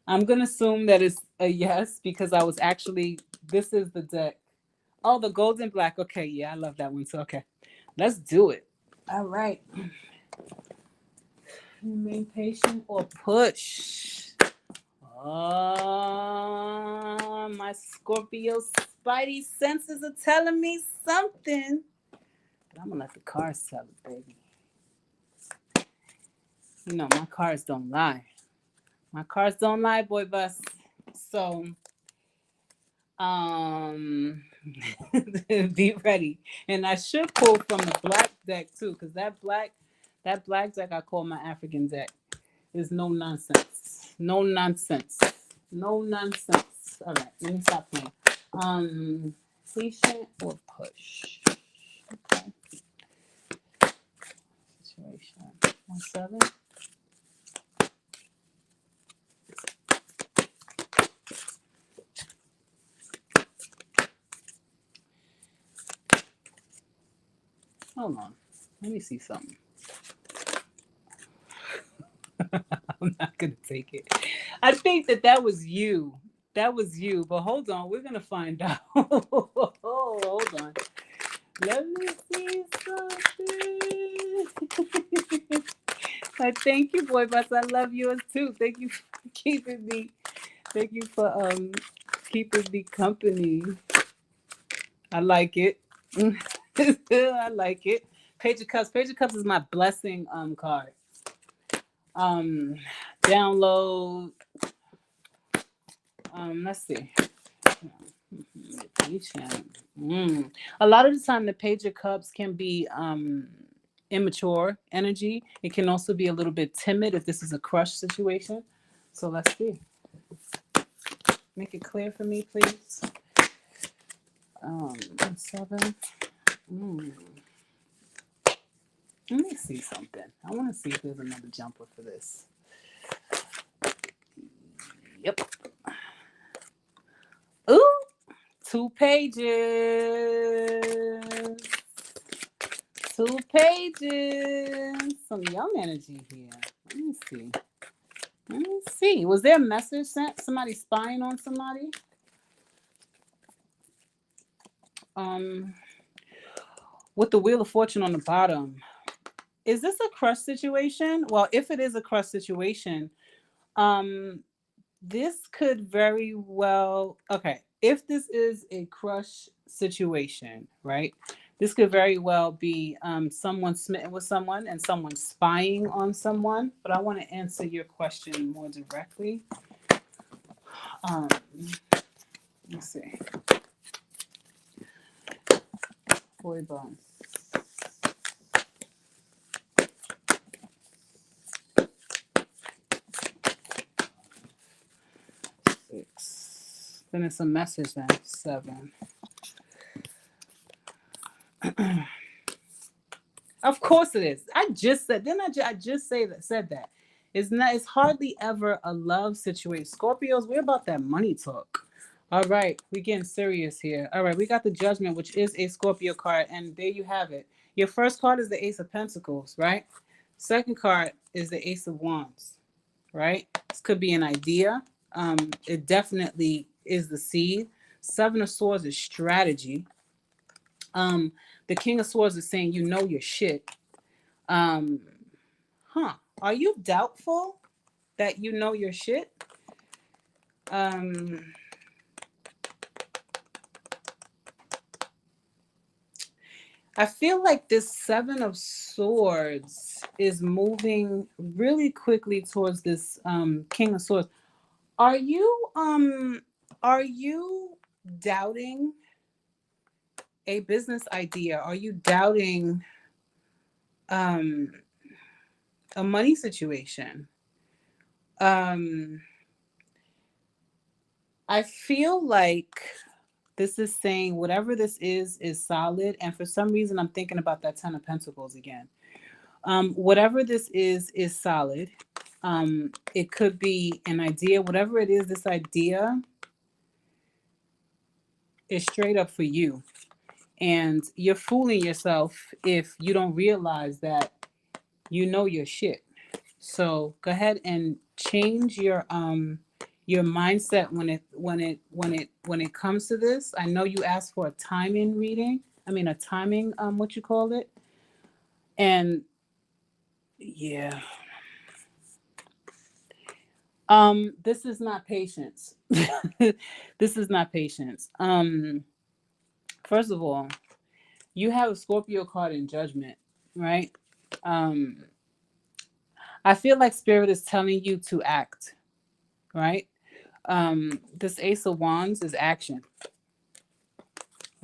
I'm gonna assume that it's a yes because I was actually. This is the deck. Oh, the golden black. Okay, yeah, I love that one too. Okay, let's do it. All right. Remain patient or push. Oh, my Scorpio spidey senses are telling me something. But I'm gonna let the cards tell it, baby. You know, my cards don't lie. My cards don't lie, boy bus. So, um, be ready. And I should pull from the black deck too, because that black deck I call my African deck is no nonsense. No nonsense. No nonsense. All right, let me stop playing. Patient or push? Okay. Situation. 1-7. Hold on. Let me see something. I'm not gonna take it. I think that was you. That was you. But hold on, we're gonna find out. Hold on. Let me see something. I thank you, boy, but I love yours too. Thank you for keeping me. Thank you for keeping me company. I like it. I like it. Page of Cups. Page of Cups is my blessing card. Download. Let's see. A lot of the time, the Page of Cups can be immature energy. It can also be a little bit timid if this is a crush situation. So let's see. Make it clear for me, please. 7. Let me see something. I want to see if there's another jumper for this. Yep. Ooh, 2 pages. 2 pages. Some young energy here. Let me see. Let me see. Was there a message sent? Somebody spying on somebody? With the Wheel of Fortune on the bottom. Is this a crush situation? Well, if it is a crush situation, this could very well, okay, if this is a crush situation, right? This could very well be someone smitten with someone and someone spying on someone. But I want to answer your question more directly. Let's see. Boy bones. Then it's a message then. 7. Of course it is. I just said. Didn't I just said that. It's not. It's hardly ever a love situation. Scorpios, we're about that money talk. All right, we getting serious here. All right, we got the Judgment, which is a Scorpio card, and there you have it. Your first card is the Ace of Pentacles, right? Second card is the Ace of Wands, right? This could be an idea. It definitely is the seed. 7 of Swords is strategy. The King of Swords is saying you know your shit. Are you doubtful that you know your shit? I feel like this 7 of Swords is moving really quickly towards this King of Swords. Are you doubting a business idea? Are you doubting a money situation? I feel like this is saying whatever this is solid. And for some reason, I'm thinking about that 10 of Pentacles again. Whatever this is solid. It could be an idea. Whatever it is, this idea is straight up for you. And you're fooling yourself if you don't realize that you know your shit. So go ahead and change your Your mindset when it comes to this. I know you asked for a timing reading. I mean a timing what you call it. And yeah. This is not patience. This is not patience. First of all, you have a Scorpio card in judgment, right? Um, I feel like spirit is telling you to act, right? This Ace of Wands is action,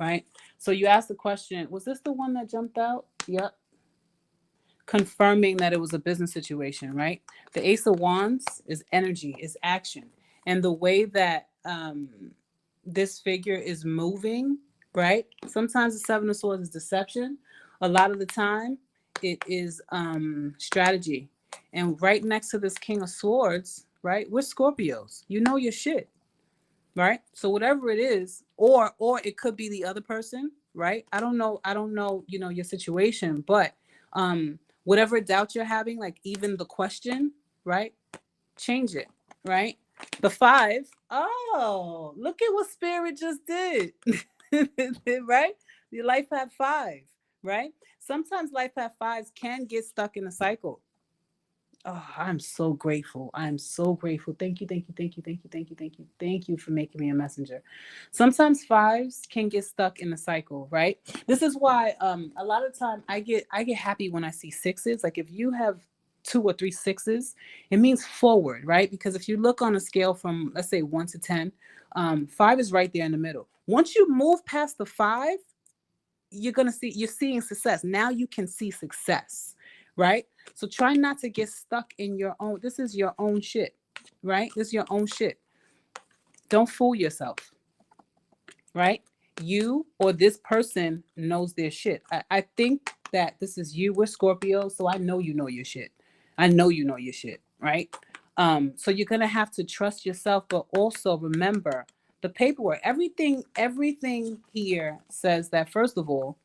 right? So you asked the question, was this the one that jumped out? Yep. Confirming that it was a business situation, right? The Ace of Wands is energy, is action. And the way that this figure is moving, right? Sometimes the Seven of Swords is deception. A lot of the time, it is strategy. And right next to this King of Swords, right? We're Scorpios. You know your shit, right? So whatever it is, or it could be the other person, right? I don't know, you know, your situation, but whatever doubt you're having, like even the question, right? Change it, right? The five, oh, look at what spirit just did. Right? Your life path five, right? Sometimes life path fives can get stuck in a cycle. Oh, I'm so grateful. I'm so grateful. Thank you, thank you, thank you, thank you, thank you, thank you, thank you for making me a messenger. Sometimes fives can get stuck in a cycle, right? This is why a lot of time I get happy when I see sixes. Like if you have two or three sixes, it means forward, right? Because if you look on a scale from let's say 1 to 10, five is right there in the middle. Once you move past the five, you're seeing success. Now you can see success, right? So try not to get stuck in your own. This is your own shit, right? This is your own shit. Don't fool yourself, right? You or this person knows their shit. I think that this is you. We're Scorpio, so I know you know your shit. I know you know your shit, right? So you're gonna have to trust yourself, but also remember the paperwork. Everything here says that first of all,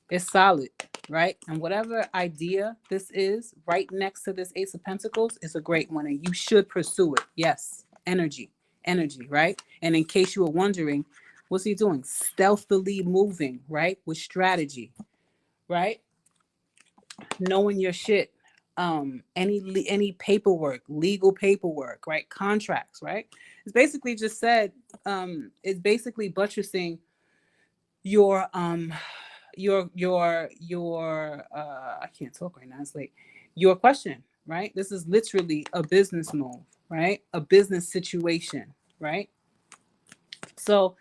it's solid, right? And whatever idea this is, right next to this Ace of Pentacles, is a great one, and you should pursue it. Yes, energy, right? And in case you were wondering, what's he doing? Stealthily moving, right? With strategy, right? Knowing your shit. Any paperwork, legal paperwork, right? Contracts, right? It's basically just said. It's basically buttressing your I can't talk right now, it's late. Your question, right? This is literally a business move, right? A business situation, right? So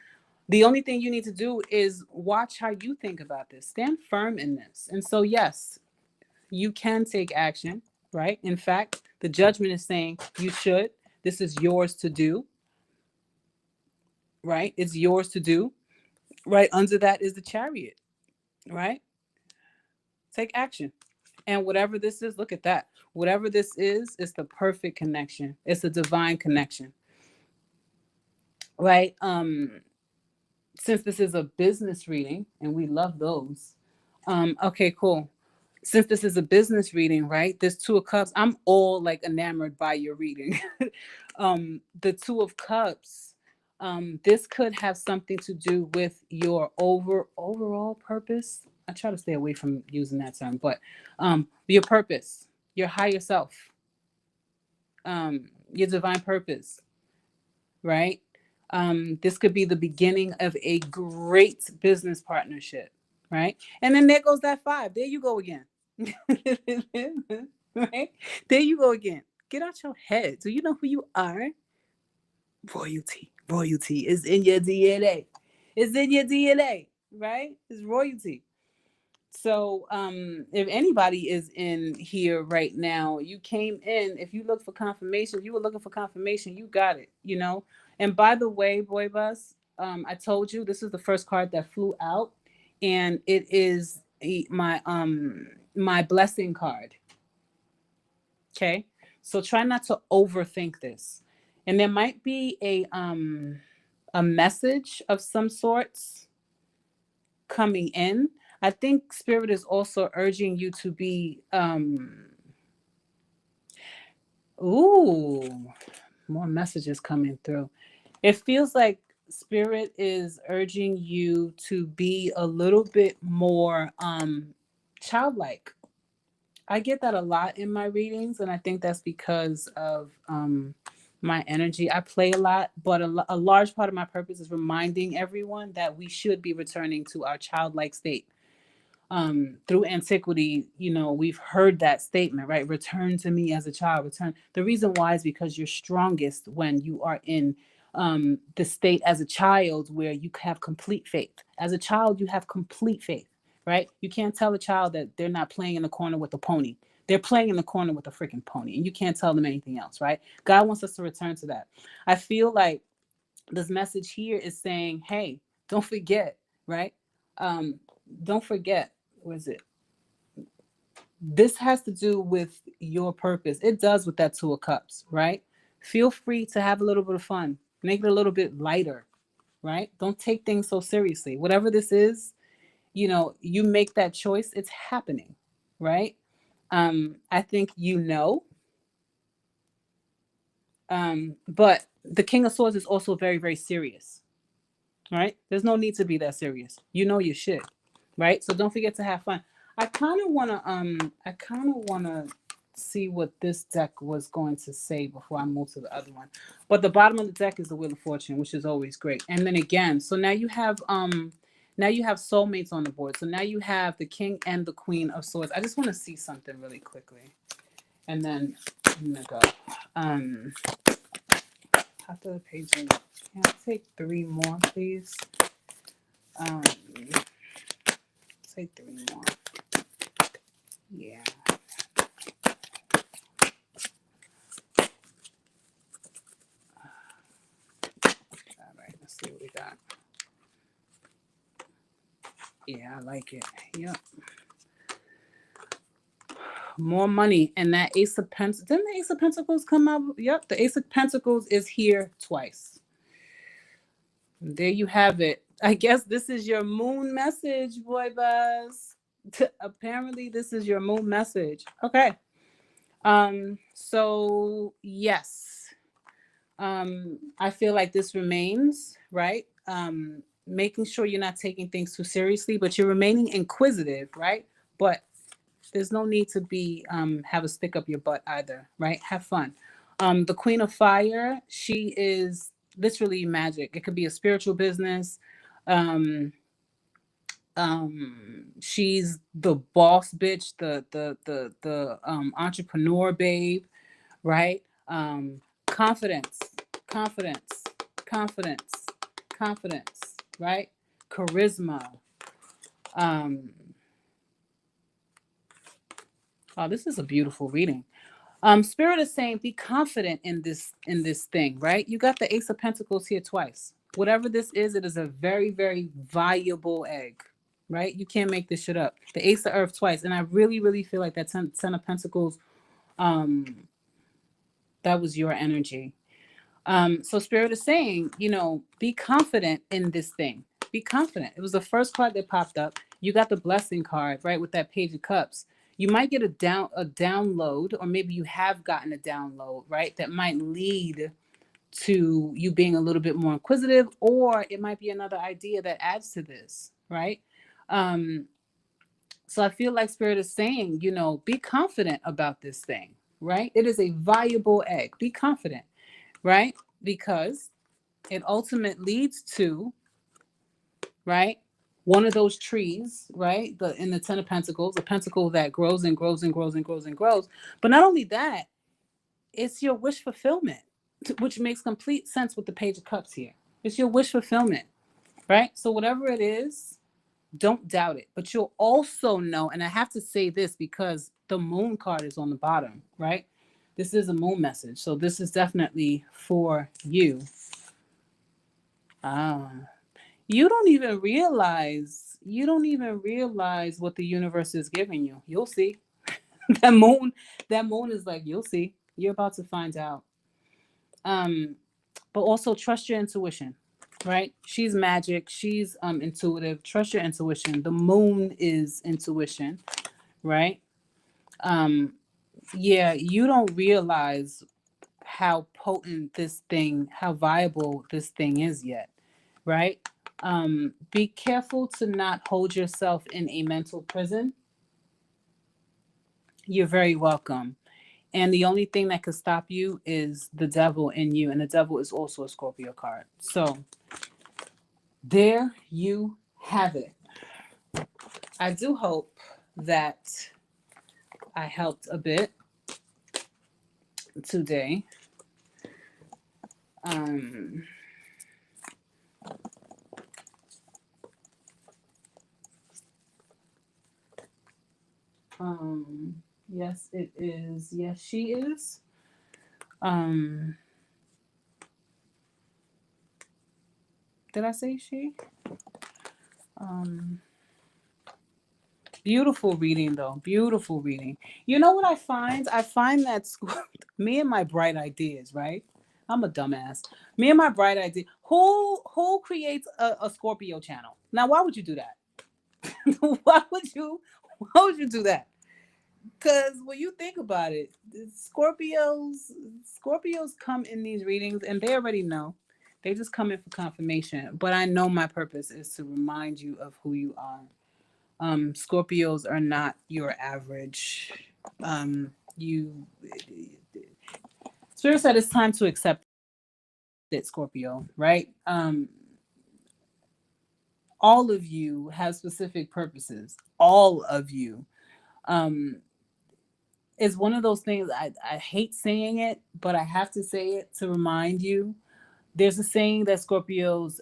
the only thing you need to do is watch how you think about this, stand firm in this. And so yes, you can take action, right? In fact, the judgment is saying you should. This is yours to do, right? It's yours to do. Right under that is the Chariot, right? Take action. And whatever this is, look at that. Whatever this is, it's the perfect connection. It's a divine connection. Right? Since this is a business reading, and we love those. Okay, cool. Since this is a business reading, right? This Two of Cups, I'm all like enamored by your reading. The Two of Cups, this could have something to do with your overall purpose. I try to stay away from using that term, but your purpose, your higher self, your divine purpose, right? This could be the beginning of a great business partnership, right? And then there goes that five. There you go again. Right? There you go again. Get out your head. Do you know who you are? Royalty. Royalty is in your DNA. It's in your DNA, right? It's royalty. So if anybody is in here right now, you came in, if you look for confirmation, you were looking for confirmation, you got it, you know. And by the way, Boy Bus, I told you this is the first card that flew out, and it is my blessing card. Okay. So try not to overthink this. And there might be a message of some sorts coming in. I think spirit is also urging you to be ooh, More messages coming through. It feels like spirit is urging you to be a little bit more childlike. I get that a lot in my readings, and I think that's because of my energy. I play a lot, but a large part of my purpose is reminding everyone that we should be returning to our childlike state. Through antiquity, we've heard that statement, right? Return to me as a child. Return. The reason why is because you're strongest when you are in the state as a child where you have complete faith. As a child, you have complete faith, right? You can't tell a child that they're not playing in the corner with a pony. They're playing in the corner with a freaking pony, and you can't tell them anything else, right? God wants us to return to that. I feel like this message here is saying, hey, don't forget, right? Um, don't forget, what is it? This has to do with your purpose. It does with that Two of Cups, right? Feel free to have a little bit of fun. Make it a little bit lighter, right? Don't take things so seriously. Whatever this is, you make that choice, it's happening, right? I think but the King of Swords is also very, very serious, right? There's no need to be that serious. You should, right? So don't forget to have fun. I kind of wanna see what this deck was going to say before I move to the other one. But the bottom of the deck is the Wheel of Fortune, which is always great. And then again, so now you have soulmates on the board. So now you have the King and the Queen of Swords. I just want to see something really quickly. And then I'm gonna go. After the page, can I take 3 more, please? Take 3 more. Yeah. All right, let's see what we got. Yeah, I like it. Yep. More money. And that Ace of Pentacles. Didn't the Ace of Pentacles come out? Yep, the Ace of Pentacles is here twice. And there you have it. I guess this is your moon message, boy buzz. Apparently, this is your moon message. Okay. So yes. I feel like this remains, right? Making sure you're not taking things too seriously, but you're remaining inquisitive, right? But there's no need to be have a stick up your butt either, right? Have fun. The Queen of Fire, she is literally magic. It could be a spiritual business. Um, she's the boss bitch, the entrepreneur babe, right? Confidence, confidence, confidence, confidence, right? Charisma. Um, oh, this is a beautiful reading. Spirit is saying be confident in this thing, right? You got the Ace of Pentacles here twice. Whatever this is, it is a very, very valuable egg, right? You can't make this shit up. The Ace of Earth twice. And I really, really feel like that Ten of Pentacles, that was your energy. So Spirit is saying, be confident in this thing. Be confident. It was the first card that popped up. You got the blessing card, right, with that Page of Cups. You might get a download, or maybe you have gotten a download, right? That might lead to you being a little bit more inquisitive, or it might be another idea that adds to this, right? So I feel like Spirit is saying, be confident about this thing, right? It is a valuable egg. Be confident, right? Because it ultimately leads to, right, one of those trees, right, in the Ten of Pentacles, a pentacle that grows and grows and grows and grows and grows. But not only that, it's your wish fulfillment, which makes complete sense with the Page of Cups here. It's your wish fulfillment, right? So whatever it is, don't doubt it. But you'll also know, and I have to say this because the Moon card is on the bottom, right? This is a moon message. So this is definitely for you. You don't even realize what the universe is giving you. You'll see. that moon is like, you'll see. You're about to find out. But also trust your intuition, right? She's magic. She's intuitive. Trust your intuition. The moon is intuition, right? Yeah, you don't realize how potent this thing, how viable this thing is yet, right? Be careful to not hold yourself in a mental prison. You're very welcome. And the only thing that could stop you is the devil in you. And the devil is also a Scorpio card. So there you have it. I do hope that I helped a bit today. Um, yes, it is. Yes, she is. Um, did I say she? Um, Beautiful reading, though. Beautiful reading. You know what I find? I find that me and my bright ideas, right? I'm a dumbass. Me and my bright idea. Who creates a Scorpio channel? Now, why would you do that? why would you? Why would you do that? Because when you think about it, Scorpios come in these readings, and they already know. They just come in for confirmation. But I know my purpose is to remind you of who you are. Scorpios are not your average. You Spirit said it's time to accept it, Scorpio, right? All of you have specific purposes. All of you. Um, it's one of those things I hate saying it, but I have to say it to remind you. There's a saying that Scorpios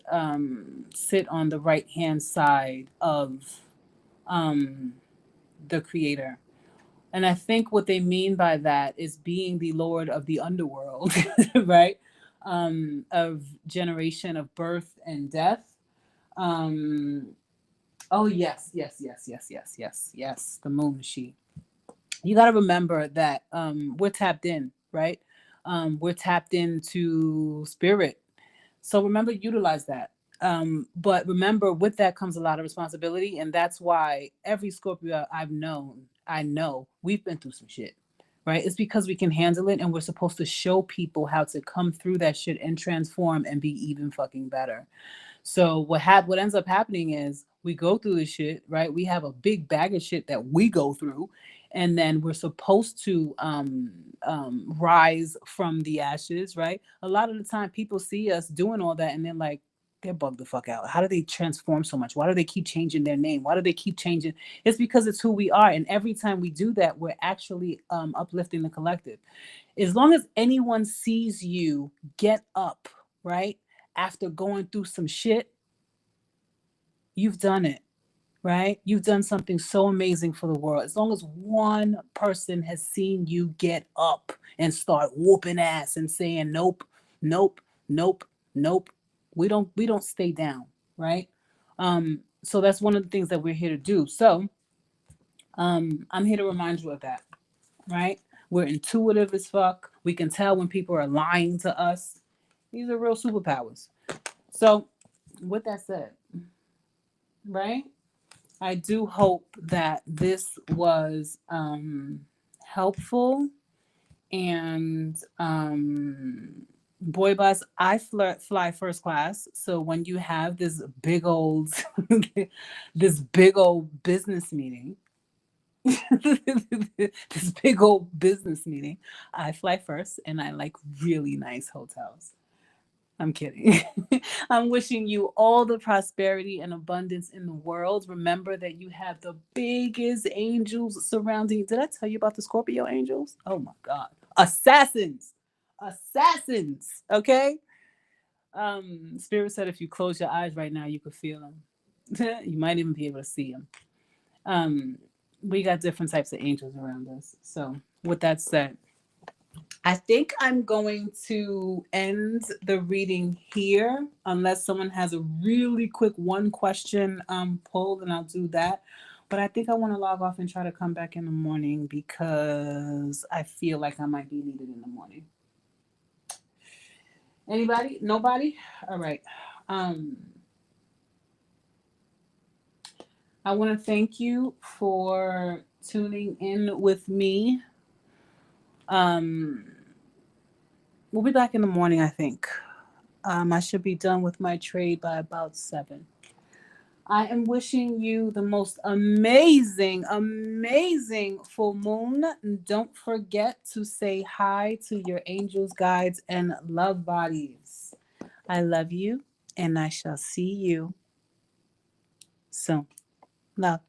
sit on the right hand side of um, the creator. And I think what they mean by that is being the lord of the underworld, right? Of generation of birth and death. Um, oh, yes, yes, yes, yes, yes, yes, yes. The moon machine. You got to remember that we're tapped in, right? We're tapped into spirit. So remember, utilize that. But remember, with that comes a lot of responsibility. And that's why every Scorpio I know we've been through some shit, right? It's because we can handle it and we're supposed to show people how to come through that shit and transform and be even fucking better. So what ends up happening is we go through this shit, right? We have a big bag of shit that we go through, and then we're supposed to rise from the ashes, right? A lot of the time, people see us doing all that, and they're like, they're bugged the fuck out. How do they transform so much? Why do they keep changing their name? Why do they keep changing? It's because it's who we are, and every time we do that, we're actually uplifting the collective. As long as anyone sees you get up, right? After going through some shit, you've done it, right? You've done something so amazing for the world. As long as one person has seen you get up and start whooping ass and saying nope, nope, nope, nope, we don't stay down, right? So that's one of the things that we're here to do. So I'm here to remind you of that, right? We're intuitive as fuck. We can tell when people are lying to us. These are real superpowers. So, with that said, right? I do hope that this was helpful. And boy, boss, fly first class. So when you have this big old, this big old business meeting, this big old business meeting, I fly first, and I like really nice hotels. I'm kidding. I'm wishing you all the prosperity and abundance in the world. Remember that you have the biggest angels surrounding you. Did I tell you about the Scorpio angels? Oh my God. Assassins. Assassins. Okay. Spirit said if you close your eyes right now, you could feel them. You might even be able to see them. Um, we got different types of angels around us. So, with that said, I think I'm going to end the reading here, unless someone has a really quick one question poll, then I'll do that. But I think I want to log off and try to come back in the morning because I feel like I might be needed in the morning. Anybody? Nobody? All right. Um, I want to thank you for tuning in with me. Um, We'll be back in the morning, I think. I should be done with my trade by about 7. I am wishing you the most amazing, amazing full moon. Don't forget to say hi to your angels, guides, and love bodies. I love you, and I shall see you soon. Love.